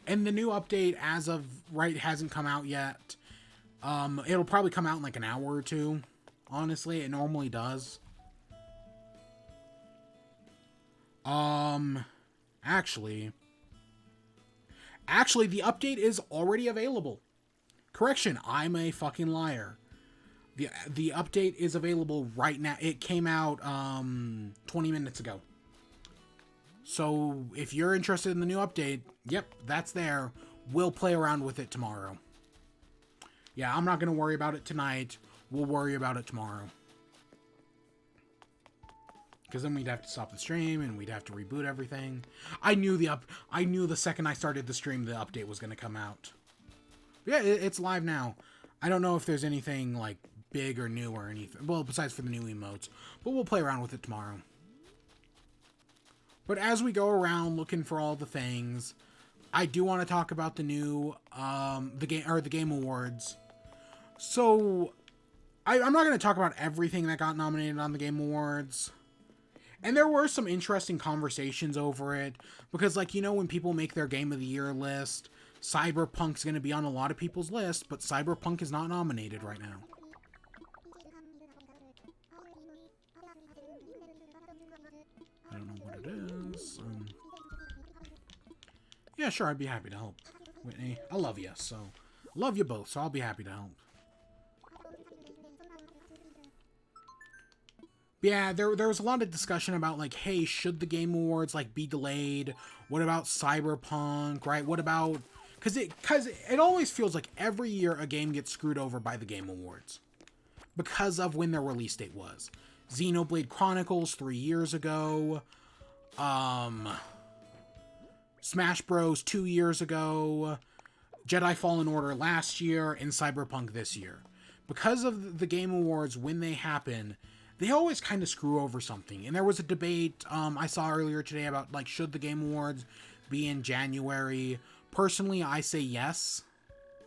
And the new update as of right hasn't come out yet. It'll probably come out in like an hour or two. Honestly, it normally does. Actually, the update is already available. Correction, I'm a fucking liar. The update is available right now. It came out 20 minutes ago. So if you're interested in the new update, yep, that's there. We'll play around with it tomorrow. Yeah, I'm not going to worry about it tonight. We'll worry about it tomorrow. Because then we'd have to stop the stream and we'd have to reboot everything. I knew the second I started the stream, the update was going to come out. Yeah, it's live now. I don't know if there's anything like big or new or anything. Well, besides for the new emotes. But we'll play around with it tomorrow. But as we go around looking for all the things, I do want to talk about the new the Game Awards. So I'm not going to talk about everything that got nominated on the Game Awards. And there were some interesting conversations over it. Because, like, you know, when people make their Game of the Year list, Cyberpunk's going to be on a lot of people's list, but Cyberpunk is not nominated right now. I don't know what it is. Yeah, sure, I'd be happy to help, Whitney. I love you, so... I love you both, so I'll be happy to help. Yeah, there was a lot of discussion about, like, hey, should the Game Awards, like, be delayed? What about Cyberpunk, right? What about... Because it always feels like every year a game gets screwed over by the Game Awards. Because of when their release date was. Xenoblade Chronicles 3 years ago. Smash Bros. 2 years ago. Jedi Fallen Order last year. And Cyberpunk this year. Because of the Game Awards, when they happen... They always kind of screw over something. And there was a debate I saw earlier today about, like, should the Game Awards be in January? Personally, I say yes.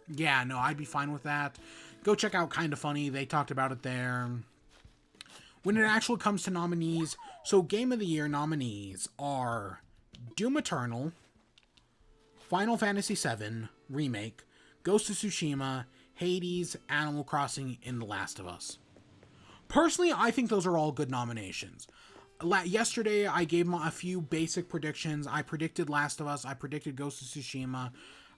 Yeah, no, I'd be fine with that. Go check out Kinda Funny. They talked about it there. When it actually comes to nominees, so Game of the Year nominees are Doom Eternal, Final Fantasy VII Remake, Ghost of Tsushima, Hades, Animal Crossing, and The Last of Us. Personally, I think those are all good nominations. Yesterday, I gave a few basic predictions. I predicted Last of Us. I predicted Ghost of Tsushima.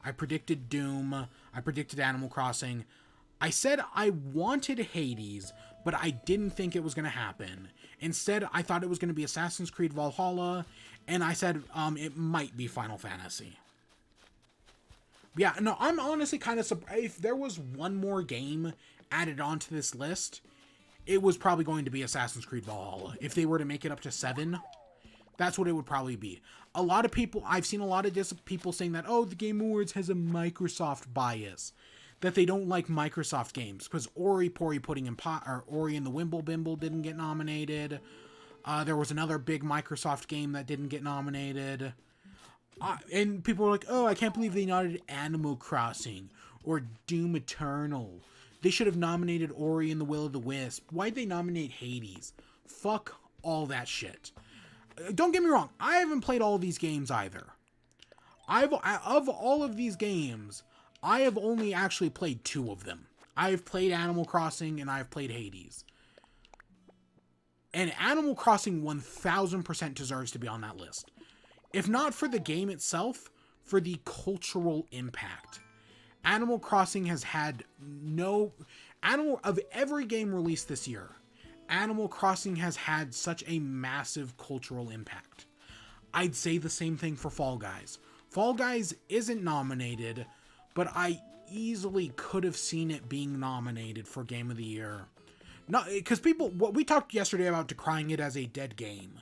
I predicted Doom. I predicted Animal Crossing. I said I wanted Hades, but I didn't think it was going to happen. Instead, I thought it was going to be Assassin's Creed Valhalla, and I said it might be Final Fantasy. Yeah, no, I'm honestly kind of surprised. If there was one more game added onto this list... It was probably going to be Assassin's Creed Valhalla. If they were to make it up to 7, that's what it would probably be. A lot of people, I've seen a lot of people saying that, oh, the Game Awards has a Microsoft bias. That they don't like Microsoft games. Because Ori and the Wimble Bimble didn't get nominated. There was another big Microsoft game that didn't get nominated. And people were like, oh, I can't believe they nominated Animal Crossing. Or Doom Eternal. They should have nominated Ori and the Will of the Wisp. Why'd they nominate Hades? Fuck all that shit. Don't get me wrong. I haven't played all of these games either. Of all of these games, I have only actually played 2 of them. I've played Animal Crossing and I've played Hades. And Animal Crossing 1000% deserves to be on that list. If not for the game itself, for the cultural impact. Animal Crossing has had of every game released this year, Animal Crossing has had such a massive cultural impact. I'd say the same thing for Fall Guys. Fall Guys isn't nominated, but I easily could have seen it being nominated for Game of the Year. Not because we talked yesterday about decrying it as a dead game.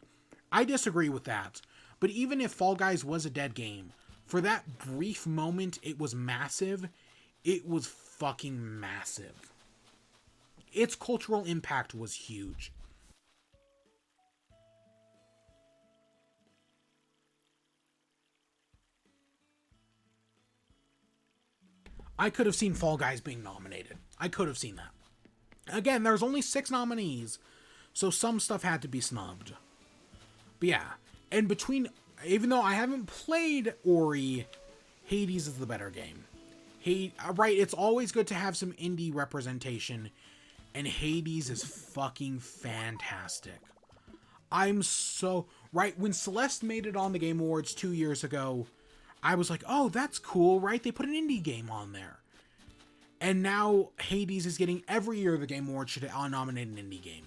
I disagree with that. But even if Fall Guys was a dead game, for that brief moment it was massive. It was fucking massive. Its cultural impact was huge. I could have seen Fall Guys being nominated. I could have seen that. Again, there's only 6 nominees, so some stuff had to be snubbed. But yeah, and even though I haven't played Ori, Hades is the better game. Right, it's always good to have some indie representation, and Hades is fucking fantastic. Right, when Celeste made it on the Game Awards 2 years ago, I was like, oh, that's cool, right? They put an indie game on there. And now Hades is getting every year the Game Awards should nominate an indie game.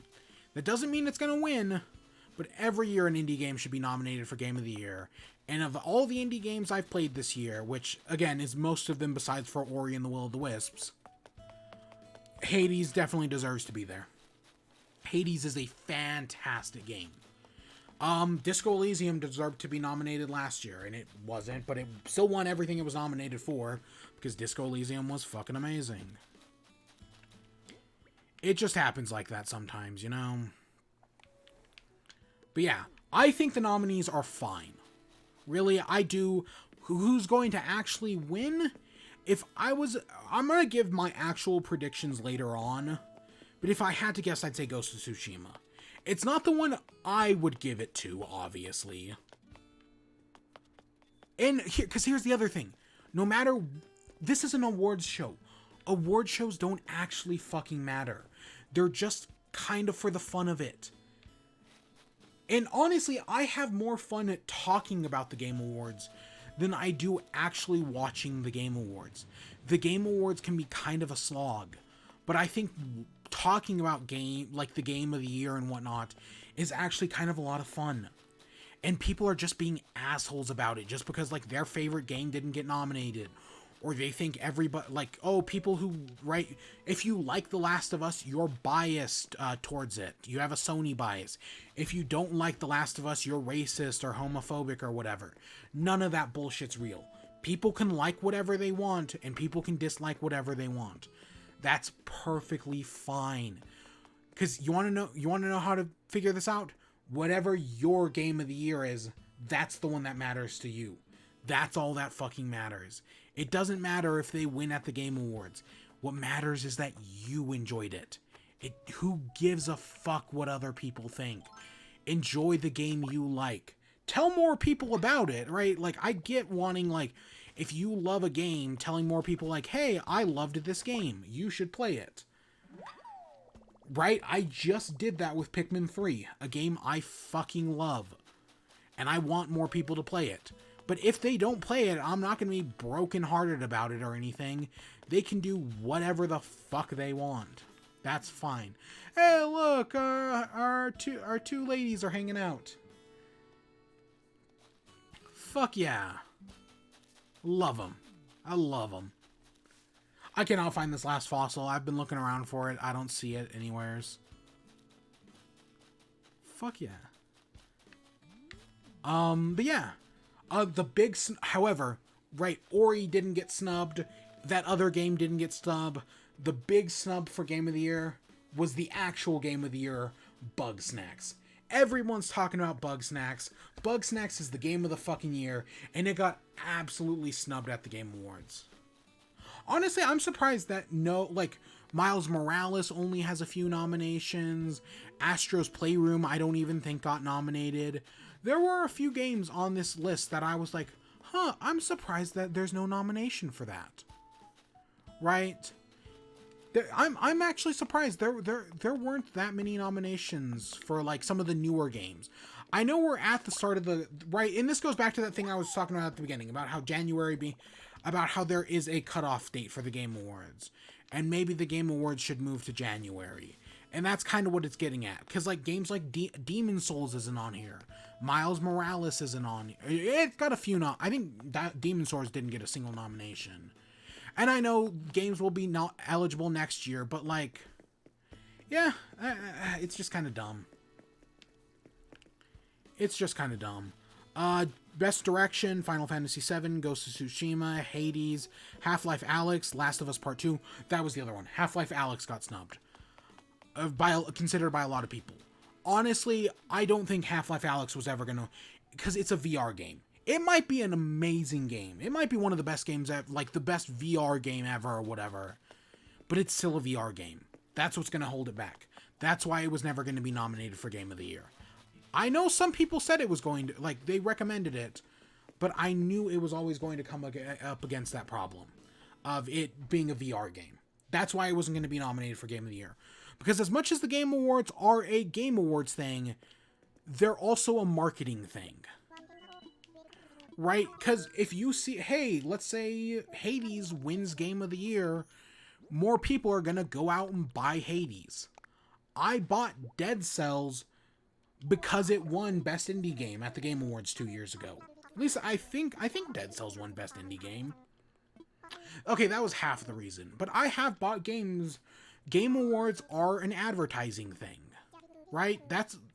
That doesn't mean it's going to win, but every year an indie game should be nominated for Game of the Year. And of all the indie games I've played this year, which, again, is most of them besides for Ori and the Will of the Wisps, Hades definitely deserves to be there. Hades is a fantastic game. Disco Elysium deserved to be nominated last year, and it wasn't, but it still won everything it was nominated for, because Disco Elysium was fucking amazing. It just happens like that sometimes, you know? But yeah, I think the nominees are fine. Really, I do. Who's going to actually win? I'm going to give my actual predictions later on, but if I had to guess, I'd say Ghost of Tsushima. It's not the one I would give it to, obviously. And because here's the other thing. This is an awards show. Award shows don't actually fucking matter. They're just kind of for the fun of it. And honestly, I have more fun at talking about the Game Awards than I do actually watching the Game Awards. The Game Awards can be kind of a slog, but I think talking about the Game of the Year and whatnot is actually kind of a lot of fun. And people are just being assholes about it just because their favorite game didn't get nominated. Or they think everybody, people who, right, if you like The Last of Us, you're biased towards it. You have a Sony bias. If you don't like The Last of Us, you're racist or homophobic or whatever. None of that bullshit's real. People can like whatever they want, and people can dislike whatever they want. That's perfectly fine. Because you want to know how to figure this out? Whatever your Game of the Year is, that's the one that matters to you. That's all that fucking matters. It doesn't matter if they win at the Game Awards. What matters is that you enjoyed it. Who gives a fuck what other people think? Enjoy the game you like. Tell more people about it, right? I get wanting, if you love a game, telling more people, hey, I loved this game. You should play it. Right? I just did that with Pikmin 3, a game I fucking love. And I want more people to play it. But if they don't play it, I'm not going to be brokenhearted about it or anything. They can do whatever the fuck they want. That's fine. Hey, look, our two ladies are hanging out. Fuck yeah. Love them. I love them. I cannot find this last fossil. I've been looking around for it. I don't see it anywheres. Fuck yeah. But yeah. However, right, Ori didn't get snubbed. That other game didn't get snubbed. The big snub for Game of the Year was the actual Game of the Year, Bugsnax. Everyone's talking about Bugsnax. Bugsnax is the game of the fucking year, and it got absolutely snubbed at the Game Awards. Honestly, I'm surprised that Miles Morales only has a few nominations. Astro's Playroom, I don't even think got nominated. There were a few games on this list that I was like, I'm surprised that there's no nomination for that. Right? I'm actually surprised there weren't that many nominations for like some of the newer games. I know we're at the start of the right, and this goes back to that thing I was talking about at the beginning about how about how there is a cutoff date for the Game Awards, and maybe the Game Awards should move to January, and that's kind of what it's getting at. Because like games like Demon Souls isn't on here, Miles Morales isn't on. It's got a few. I think Demon Souls didn't get a single nomination. And I know games will be not eligible next year, but like, yeah, it's just kind of dumb. It's just kind of dumb. Best Direction, Final Fantasy VII, Ghost of Tsushima, Hades, Half-Life Alyx, Last of Us Part 2. That was the other one. Half-Life Alyx got snubbed. Considered by a lot of people. Honestly, I don't think Half-Life Alyx was ever going to... Because it's a VR game. It might be an amazing game. It might be one of the best games, like the best VR game ever or whatever. But it's still a VR game. That's what's going to hold it back. That's why it was never going to be nominated for Game of the Year. I know some people said it was going to, like, they recommended it, but I knew it was always going to come up against that problem of it being a VR game. That's why it wasn't going to be nominated for Game of the Year. Because as much as the Game Awards are a Game Awards thing, they're also a marketing thing. Right? Because if you see, hey, let's say Hades wins Game of the Year, more people are going to go out and buy Hades. I bought Dead Cells because it won Best Indie Game at the Game Awards 2 years ago. At least I think Dead Cells won Best Indie Game. Okay, that was half the reason. But I have bought games. Game Awards are an advertising thing. Right?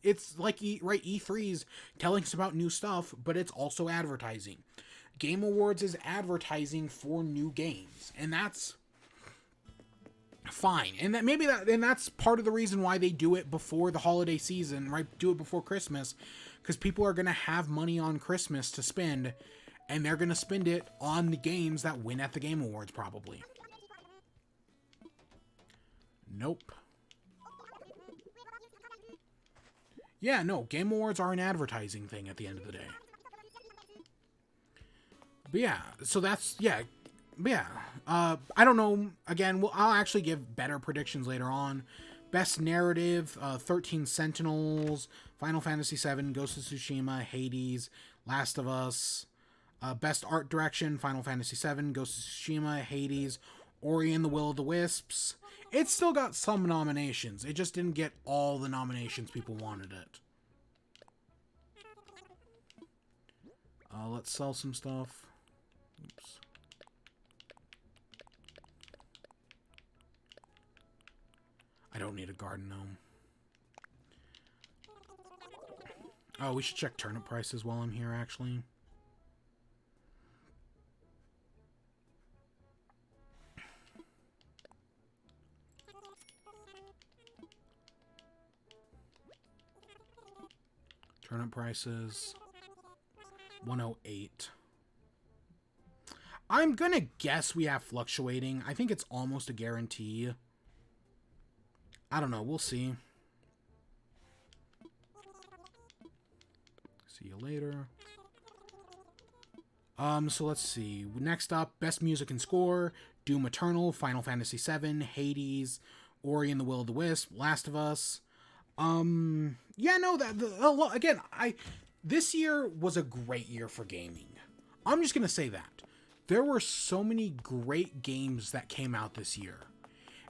It's like E3's telling us about new stuff, but it's also advertising. Game Awards is advertising for new games, and that's fine. And that's part of the reason why they do it before the holiday season, right? Do it before Christmas, because people are going to have money on Christmas to spend, and they're going to spend it on the games that win at the Game Awards probably. Nope. Yeah, no, Game Awards are an advertising thing at the end of the day. But yeah, so that's, yeah. But yeah, I don't know, again, I'll actually give better predictions later on. Best Narrative, 13 Sentinels, Final Fantasy VII, Ghost of Tsushima, Hades, Last of Us. Best Art Direction, Final Fantasy VII, Ghost of Tsushima, Hades, Ori and the Will of the Wisps. It still got some nominations. It just didn't get all the nominations people wanted it. Let's sell some stuff. Oops. I don't need a garden gnome. Oh, we should check turnip prices while I'm here, actually. Turnip prices, 108. I'm gonna guess we have fluctuating. I think it's almost a guarantee. I don't know. We'll see. See you later. So let's see. Next up, Best Music and Score, Doom Eternal, Final Fantasy VII, Hades, Ori and the Will of the Wisp, Last of Us. Yeah, no, again, this year was a great year for gaming. I'm just gonna say that. There were so many great games that came out this year.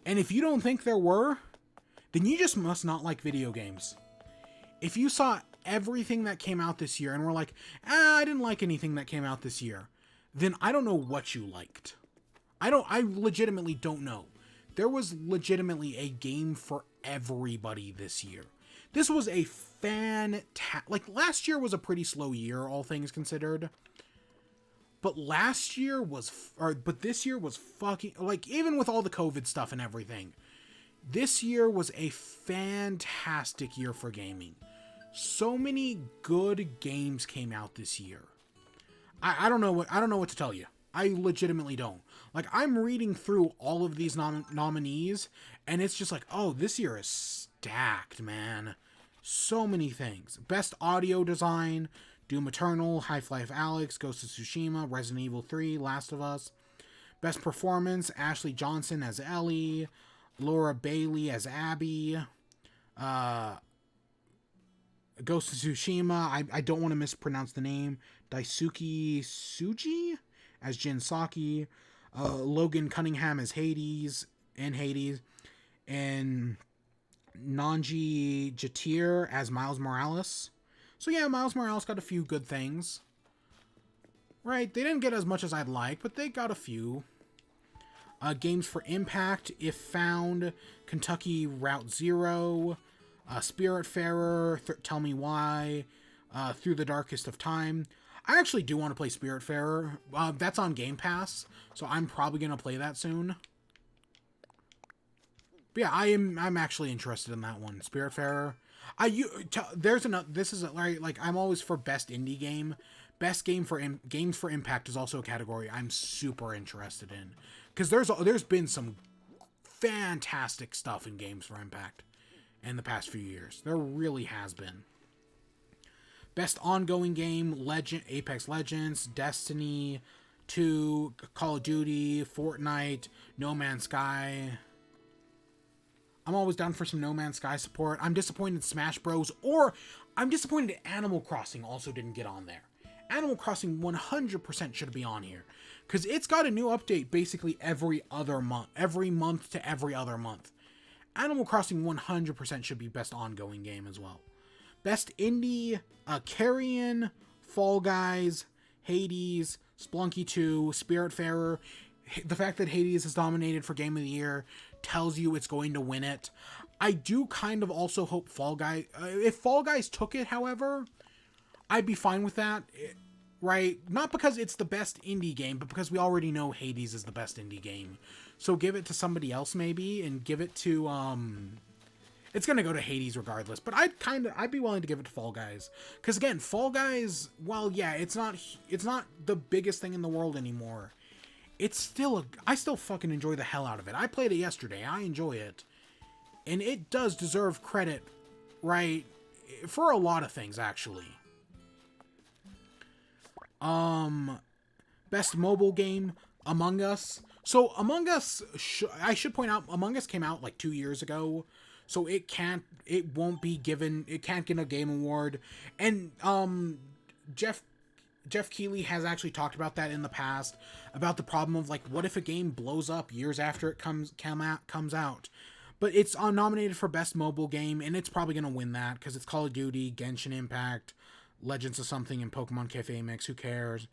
And if you don't think there were, then you just must not like video games. If you saw everything that came out this year and were like, I didn't like anything that came out this year, then I don't know what you liked. I legitimately don't know. There was legitimately a game for everybody this year. This was a like, last year was a pretty slow year, all things considered. But this year was fucking, like, even with all the COVID stuff and everything, this year was a fantastic year for gaming. So many good games came out this year. I don't know what to tell you. I legitimately don't. Like, I'm reading through all of these nominees, and it's just like, oh, this year is stacked, man. So many things. Best Audio Design, Doom Eternal, Half-Life Alyx, Ghost of Tsushima, Resident Evil 3, Last of Us. Best Performance, Ashley Johnson as Ellie. Laura Bailey as Abby. Ghost of Tsushima. I don't want to mispronounce the name. Daisuke Tsuji as Jin Saki. Logan Cunningham as Hades. And Nanji Jatir as Miles Morales. So yeah, Miles Morales got a few good things. Right, they didn't get as much as I'd like, but they got a few. Games for Impact, If Found, Kentucky Route Zero, Spiritfarer, Tell Me Why, Through the Darkest of Time. I actually do want to play Spiritfarer. That's on Game Pass, so I'm probably going to play that soon. But yeah, I'm actually interested in that one, Spiritfarer. This is like I'm always for best indie game. Best game for games for Impact is also a category I'm super interested in, because there's been some fantastic stuff in games for Impact in the past few years. There really has been. Best ongoing game: Apex Legends, Destiny 2, Call of Duty, Fortnite, No Man's Sky. I'm always down for some No Man's Sky support. I'm disappointed Smash Bros. Or I'm disappointed Animal Crossing also didn't get on there. Animal Crossing 100% should be on here, because it's got a new update basically every month to every other month. Animal Crossing 100% should be best ongoing game as well. Best indie: Carrion, Fall Guys, Hades, Splunky 2, Spiritfarer. The fact that Hades is nominated for Game of the Year tells you it's going to win it. I do kind of also hope Fall Guys... if Fall Guys took it, however, I'd be fine with that, right? Not because it's the best indie game, but because we already know Hades is the best indie game. So give it to somebody else maybe, and give it to... it's gonna go to Hades regardless, but I'd be willing to give it to Fall Guys. Because again, Fall Guys, well, yeah, it's not the biggest thing in the world anymore. It's still I still fucking enjoy the hell out of it. I played it yesterday. I enjoy it. And it does deserve credit, right? For a lot of things, actually. Best mobile game: Among Us. So Among Us, I should point out, Among Us came out like 2 years ago. So it can't get a Game Award. And Jeff Keighley has actually talked about that in the past, about the problem of, like, what if a game blows up years after it comes out. But it's nominated for Best Mobile Game, and it's probably going to win that, because it's Call of Duty, Genshin Impact, Legends of Something, and Pokemon Cafe Mix. Who cares?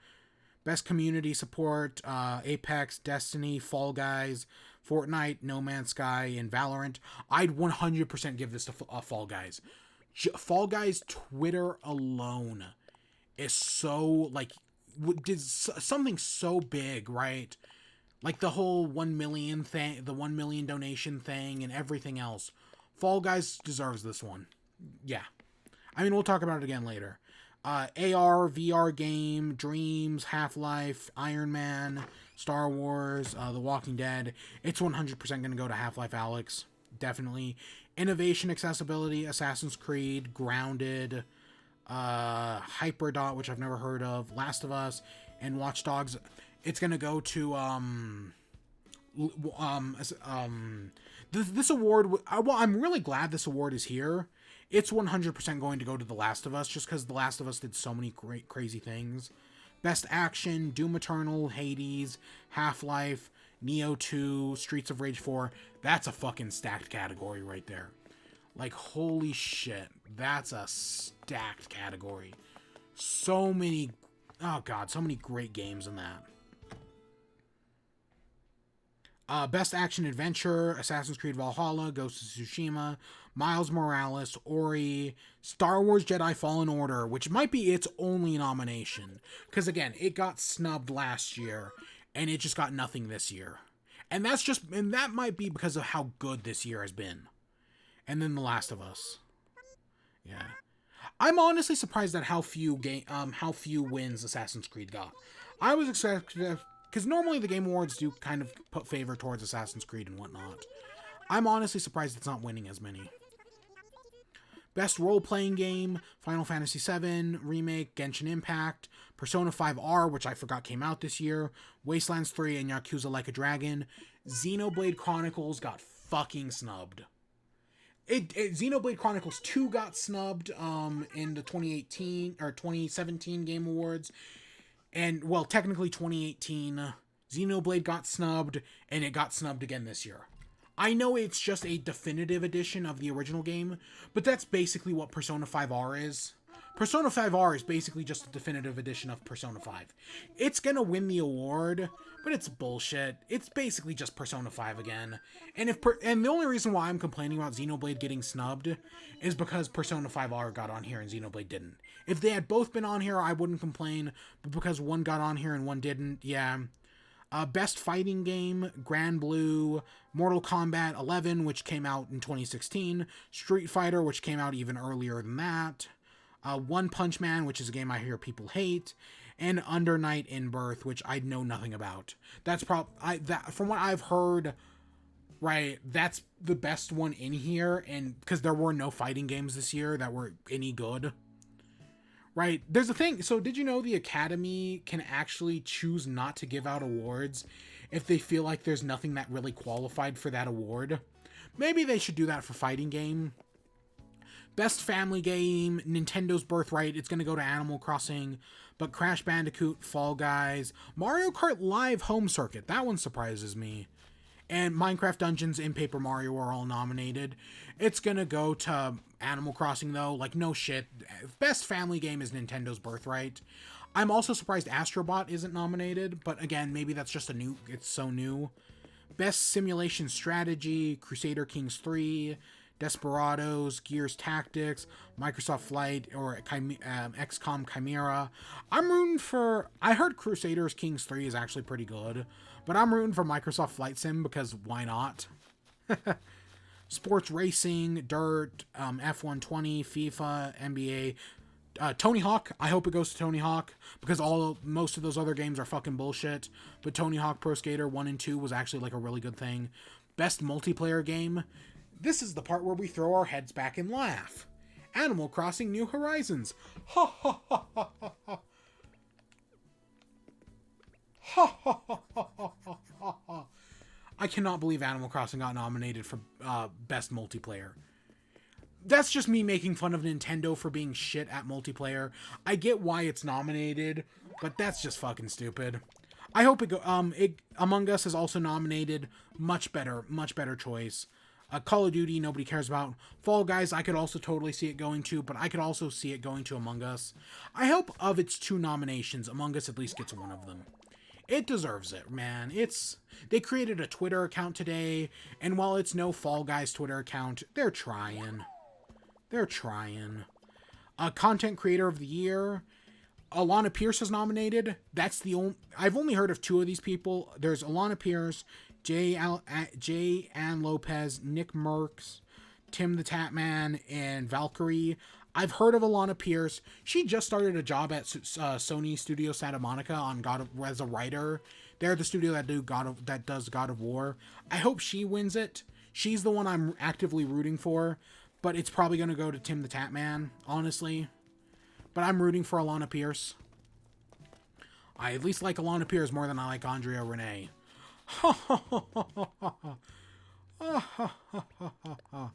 Best Community Support: Apex, Destiny, Fall Guys, Fortnite, No Man's Sky, and Valorant. I'd 100% give this to Fall Guys. Fall Guys Twitter alone is so, like, did something so big, right? Like the whole 1 million thing, the 1 million donation thing, and everything else. Fall Guys deserves this one. Yeah. I mean, we'll talk about it again later. AR, VR game: Dreams, Half-Life, Iron Man, Star Wars, The Walking Dead. It's 100% going to go to Half-Life Alyx. Definitely. Innovation, accessibility: Assassin's Creed, Grounded, Hyperdot, which I've never heard of, Last of Us, and Watch Dogs. It's gonna go to this award. Well, I'm really glad this award is here. It's 100% going to go to The Last of Us, just because The Last of Us did so many great, crazy things. Best Action: Doom Eternal, Hades, Half-Life, Neo 2, Streets of Rage 4. That's a fucking stacked category right there. Like, holy shit. That's a stacked category. So many... oh, God. So many great games in that. Best Action Adventure: Assassin's Creed Valhalla, Ghost of Tsushima, Miles Morales, Ori, Star Wars Jedi Fallen Order, which might be its only nomination. Because, again, it got snubbed last year, and it just got nothing this year. And that might be because of how good this year has been. And then The Last of Us. Yeah. I'm honestly surprised at how few wins Assassin's Creed got. I was expecting, because normally the Game Awards do kind of put favor towards Assassin's Creed and whatnot. I'm honestly surprised it's not winning as many. Best role-playing game: Final Fantasy VII Remake, Genshin Impact, Persona 5R, which I forgot came out this year, Wastelands 3, and Yakuza Like a Dragon. Xenoblade Chronicles got fucking snubbed. Xenoblade Chronicles 2 got snubbed in the 2018 or 2017 Game Awards. And, well, technically 2018. Xenoblade got snubbed, and it got snubbed again this year. I know it's just a definitive edition of the original game, but that's basically what Persona 5R is. Persona 5R is basically just a definitive edition of Persona 5. It's gonna win the award, but it's bullshit. It's basically just Persona 5 again. And the only reason why I'm complaining about Xenoblade getting snubbed is because Persona 5R got on here and Xenoblade didn't. If they had both been on here, I wouldn't complain, but because one got on here and one didn't, yeah. Best Fighting Game, Grand Blue, Mortal Kombat 11, which came out in 2016, Street Fighter, which came out even earlier than that, One Punch Man, which is a game I hear people hate, and Under Night in Birth, which I know nothing about. That's from what I've heard, right, that's the best one in here, and because there were no fighting games this year that were any good. Right, there's a thing. So did you know the Academy can actually choose not to give out awards if they feel like there's nothing that really qualified for that award? Maybe they should do that for fighting game. Best Family Game, Nintendo's Birthright. It's going to go to Animal Crossing, but Crash Bandicoot, Fall Guys, Mario Kart Live Home Circuit. That one surprises me. And Minecraft Dungeons and Paper Mario are all nominated. It's gonna go to Animal Crossing, though. Like, no shit. Best Family Game is Nintendo's Birthright. I'm also surprised Astrobot isn't nominated, but again, maybe that's just it's so new. Best Simulation Strategy, Crusader Kings 3, Desperados, Gears Tactics, Microsoft Flight, or XCOM Chimera. I heard Crusader Kings 3 is actually pretty good, but I'm rooting for Microsoft Flight Sim because why not? Sports Racing, Dirt, F120, FIFA, NBA, Tony Hawk. I hope it goes to Tony Hawk because most of those other games are fucking bullshit. But Tony Hawk Pro Skater 1 and 2 was actually like a really good thing. Best multiplayer game. This is the part where we throw our heads back and laugh. Animal Crossing New Horizons. Ha ha ha ha ha ha. Ha ha ha ha ha ha ha. I cannot believe Animal Crossing got nominated for best multiplayer. That's just me making fun of Nintendo for being shit at multiplayer. I get why it's nominated, but that's just fucking stupid. I hope Among Us is also nominated. Much better choice. Call of Duty, nobody cares about. Fall Guys, I could also totally see it going to, but I could also see it going to Among Us. I hope of its 2 nominations, Among Us at least gets one of them. It deserves it, man. They created a Twitter account today, and while it's no Fall Guys Twitter account, they're trying. They're trying. Content Creator of the Year, Alana Pierce is nominated. I've only heard of 2 of these people. There's Alana Pierce, J. Ann Lopez, Nick Merckx, Tim the Tatman, and Valkyrie. I've heard of Alana Pierce. She just started a job at Sony Studio Santa Monica as a writer. They're the studio that does God of War. I hope she wins it. She's the one I'm actively rooting for, but it's probably going to go to Tim the Tatman, honestly. But I'm rooting for Alana Pierce. I at least like Alana Pierce more than I like Andrea Renee. Ha ha ha ha ha ha ha ha ha ha.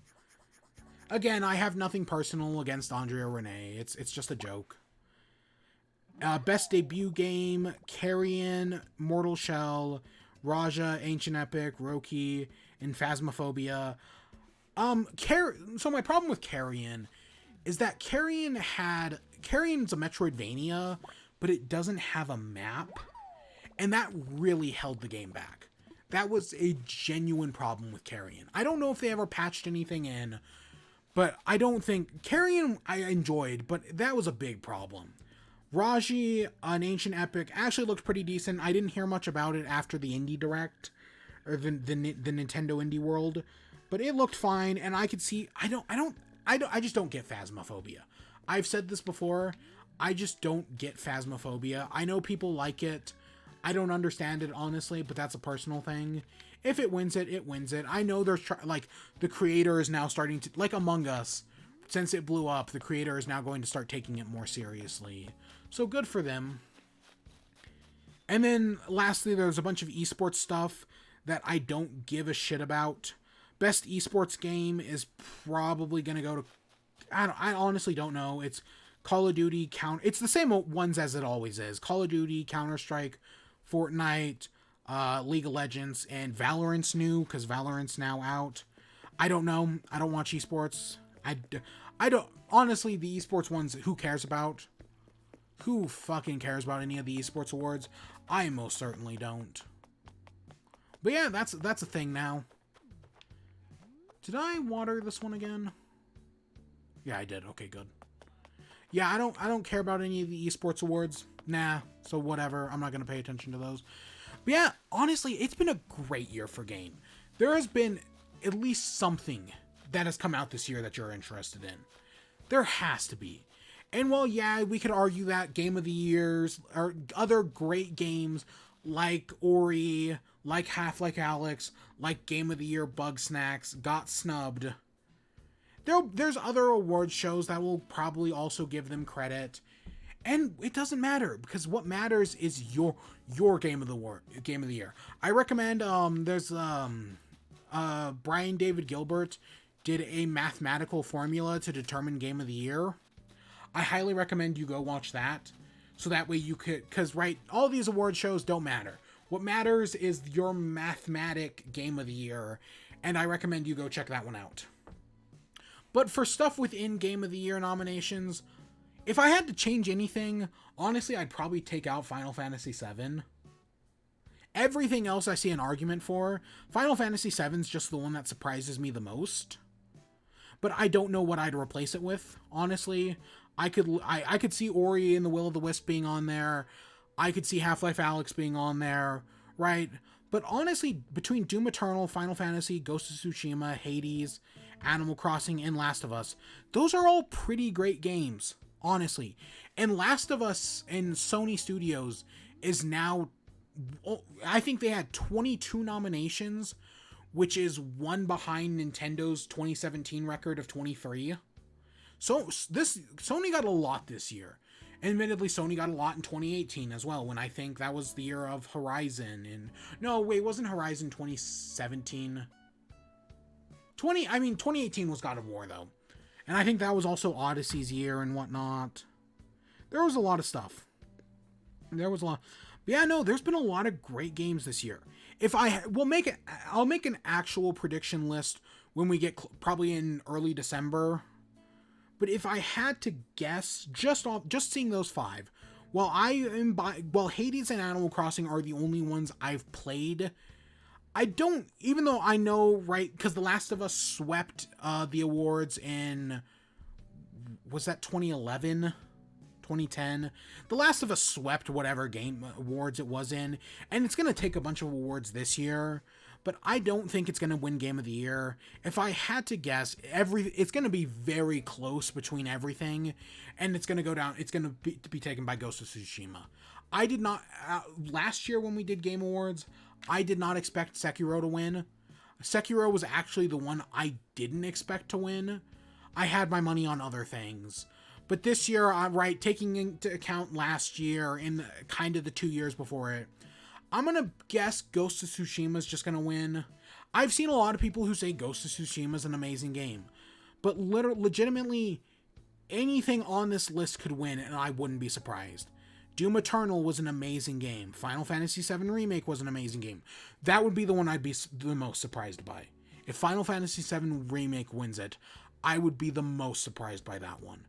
Again, I have nothing personal against Andrea Renee. It's just a joke. Best Debut Game, Carrion, Mortal Shell, Raja, Ancient Epic, Roki, and Phasmophobia. So my problem with Carrion is that Carrion's a Metroidvania, but it doesn't have a map. And that really held the game back. That was a genuine problem with Carrion. I don't know if they ever patched anything in, but I don't think... Carrion I enjoyed, but that was a big problem. Raji, an Ancient Epic, actually looked pretty decent. I didn't hear much about it after the Indie Direct, or the Nintendo Indie World, but it looked fine, and I could see... I just don't get Phasmophobia. I've said this before, I just don't get Phasmophobia. I know people like it. I don't understand it, honestly, but that's a personal thing. If it wins it, it wins it. I know there's, the creator is now starting to... Like Among Us, since it blew up, the creator is now going to start taking it more seriously. So good for them. And then, lastly, there's a bunch of esports stuff that I don't give a shit about. Best esports game is probably going to go to... I honestly don't know. It's Call of Duty, it's the same ones as it always is. Call of Duty, Counter-Strike, Fortnite, League of Legends, and Valorant's new, because Valorant's now out. I don't know. I don't watch esports. I don't... Honestly, the esports ones, who cares about? Who fucking cares about any of the esports awards? I most certainly don't. But yeah, that's a thing now. Did I water this one again? Yeah, I did. Okay, good. Yeah, I don't care about any of the esports awards. Nah, so whatever. I'm not going to pay attention to those. But yeah, honestly, it's been a great year for game. There has been at least something that has come out this year that you're interested in. There has to be. And while, yeah, we could argue that Game of the Years or other great games like Ori, like Half-Life Alyx, like Game of the Year Bugsnax got snubbed. There's other award shows that will probably also give them credit. And it doesn't matter, because what matters is your game of the year. I recommend there's Brian David Gilbert did a mathematical formula to determine game of the year. I highly recommend you go watch that. So that way you could, because right, all these award shows don't matter. What matters is your mathematic game of the year, and I recommend you go check that one out. But for stuff within Game of the Year nominations, if I had to change anything, honestly, I'd probably take out Final Fantasy VII. Everything else I see an argument for. Final Fantasy VII is just the one that surprises me the most. But I don't know what I'd replace it with, honestly. I could see Ori and the Will of the Wisp being on there. I could see Half-Life Alyx being on there, right? But honestly, between Doom Eternal, Final Fantasy, Ghost of Tsushima, Hades, Animal Crossing, and Last of Us, those are all pretty great games, honestly. And Last of Us and Sony Studios is now, I think they had 22 nominations, which is one behind Nintendo's 2017 record of 23. So Sony got a lot this year. Admittedly, Sony got a lot in 2018 as well, when I think that was the year of Horizon. And no, wait, wasn't Horizon 2017? 2018 was God of War, though. And I think that was also Odyssey's year and whatnot. There was a lot of stuff. There was a lot. But yeah, no, there's been a lot of great games this year. I'll make an actual prediction list when we get probably in early December. But if I had to guess, just seeing those 5, while Hades and Animal Crossing are the only ones I've played, even though I know, right, because The Last of Us swept the awards in, was that 2011? 2010? The Last of Us swept whatever game awards it was in, and it's going to take a bunch of awards this year, but I don't think it's going to win Game of the Year. If I had to guess, it's going to be very close between everything, and it's going to go down, it's going to be taken by Ghost of Tsushima. I did not, last year when we did Game Awards, I did not expect Sekiro to win. Sekiro was actually the one I didn't expect to win. I had my money on other things. But this year, right, taking into account last year and kind of the 2 years before it, I'm going to guess Ghost of Tsushima is just going to win. I've seen a lot of people who say Ghost of Tsushima is an amazing game. But legitimately, anything on this list could win, and I wouldn't be surprised. Doom Eternal was an amazing game. Final Fantasy VII Remake was an amazing game. That would be the one I'd be the most surprised by. If Final Fantasy VII Remake wins it, I would be the most surprised by that one.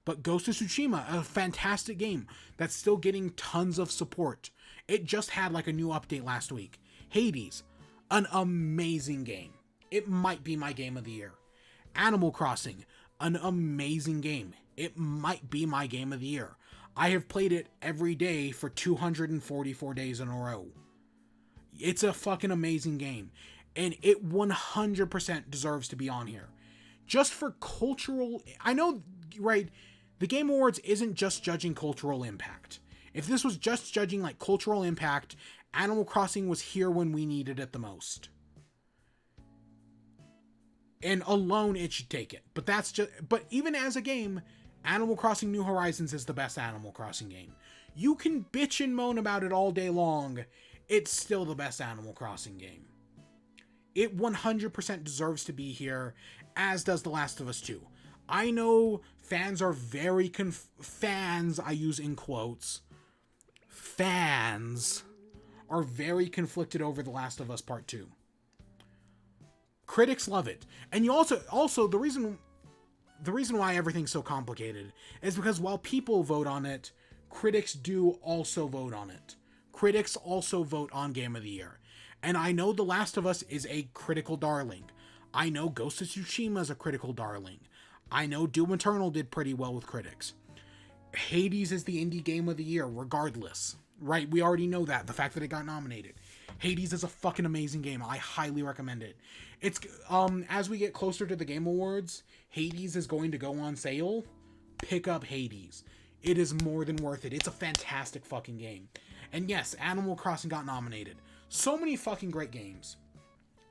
But Ghost of Tsushima, a fantastic game that's still getting tons of support. It just had like a new update last week. Hades, an amazing game. It might be my game of the year. Animal Crossing, an amazing game. It might be my game of the year. I have played it every day for 244 days in a row. It's a fucking amazing game. And it 100% deserves to be on here. Just for cultural... I know, right, the Game Awards isn't just judging cultural impact. If this was just judging like cultural impact, Animal Crossing was here when we needed it the most. And alone it should take it. But even as a game, Animal Crossing New Horizons is the best Animal Crossing game. You can bitch and moan about it all day long. It's still the best Animal Crossing game. It 100% deserves to be here, as does The Last of Us 2. I know fans are very fans, I use in quotes, fans are very conflicted over The Last of Us Part 2. Critics love it. And you also the reason why everything's so complicated is because while people vote on it, critics do also vote on it. Critics also vote on Game of the Year. And I know The Last of Us is a critical darling. I know Ghost of Tsushima is a critical darling. I know Doom Eternal did pretty well with critics. Hades is the indie game of the year, regardless. Right? We already know that. The fact that it got nominated. Hades is a fucking amazing game. I highly recommend it. It's, as we get closer to the Game Awards, Hades is going to go on sale. Pick up Hades. It is more than worth it. It's a fantastic fucking game. And yes, Animal Crossing got nominated. So many fucking great games.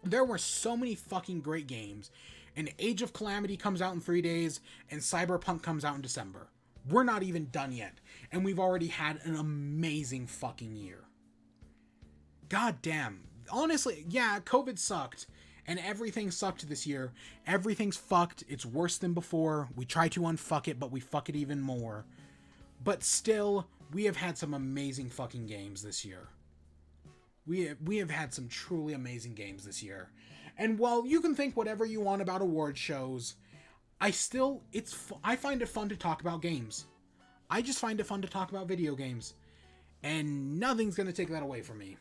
There were so many fucking great games. And Age of Calamity comes out in 3 days, and Cyberpunk comes out in December. We're not even done yet. And we've already had an amazing fucking year. God damn. Honestly, yeah, COVID sucked. And everything sucked this year. Everything's fucked. It's worse than before. We try to unfuck it, but we fuck it even more. But still, we have had some amazing fucking games this year. We have had some truly amazing games this year. And while you can think whatever you want about award shows, I find it fun to talk about games. I just find it fun to talk about video games. And nothing's gonna take that away from me.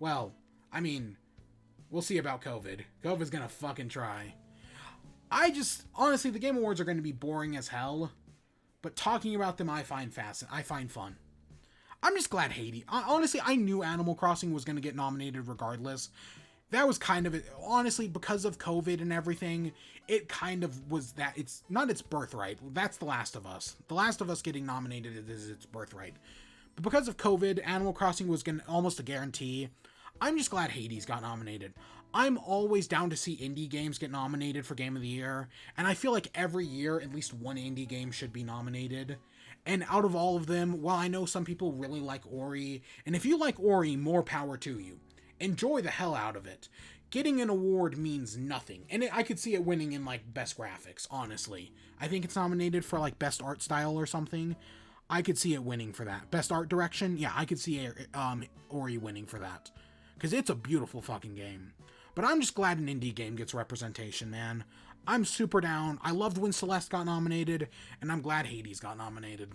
Well, I mean, we'll see about COVID. COVID's gonna fucking try. Honestly, the Game Awards are gonna be boring as hell. But talking about them I find fun. I'm just glad Hades. Honestly, I knew Animal Crossing was going to get nominated regardless. That was kind of it. Honestly, because of COVID and everything, it kind of was that. It's not its birthright. That's The Last of Us. The Last of Us getting nominated is its birthright. But because of COVID, Animal Crossing was almost a guarantee. I'm just glad Hades got nominated. I'm always down to see indie games get nominated for Game of the Year, and I feel like every year at least one indie game should be nominated. And out of all of them, while I know some people really like Ori, and if you like Ori, more power to you. Enjoy the hell out of it. Getting an award means nothing, and I could see it winning in like best graphics, honestly. I think it's nominated for like best art style or something. I could see it winning for that. Best art direction, yeah, I could see Ori winning for that. Because it's a beautiful fucking game. But I'm just glad an indie game gets representation, man. I'm super down. I loved when Celeste got nominated, and I'm glad Hades got nominated.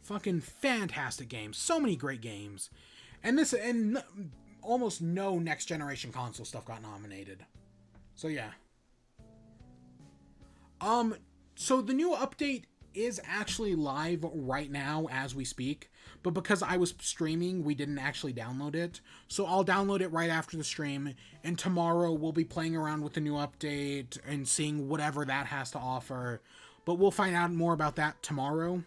Fucking fantastic games. So many great games. And almost no next generation console stuff got nominated. So yeah. So the new update is actually live right now as we speak, but because I was streaming, we didn't actually download it. So I'll download it right after the stream, and tomorrow we'll be playing around with the new update and seeing whatever that has to offer. But we'll find out more about that tomorrow.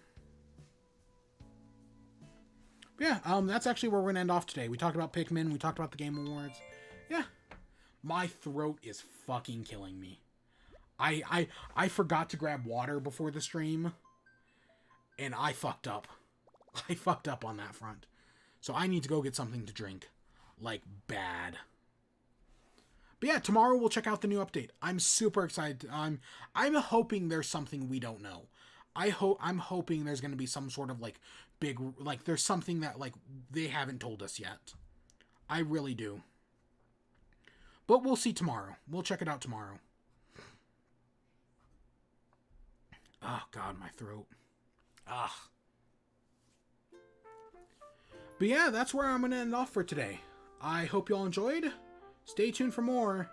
But yeah, that's actually where we're gonna end off today. We talked about Pikmin, we talked about the Game Awards. Yeah. My throat is fucking killing me. I forgot to grab water before the stream, and I fucked up. I fucked up on that front. So I need to go get something to drink. Like, bad. But yeah, tomorrow we'll check out the new update. I'm super excited. I'm hoping there's something we don't know. I'm hoping there's going to be some sort of, like, big, like, there's something that, like, they haven't told us yet. I really do. But we'll see tomorrow. We'll check it out tomorrow. Oh, God, my throat. Ugh. But yeah, that's where I'm going to end off for today. I hope you all enjoyed. Stay tuned for more.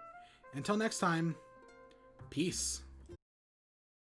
Until next time, peace.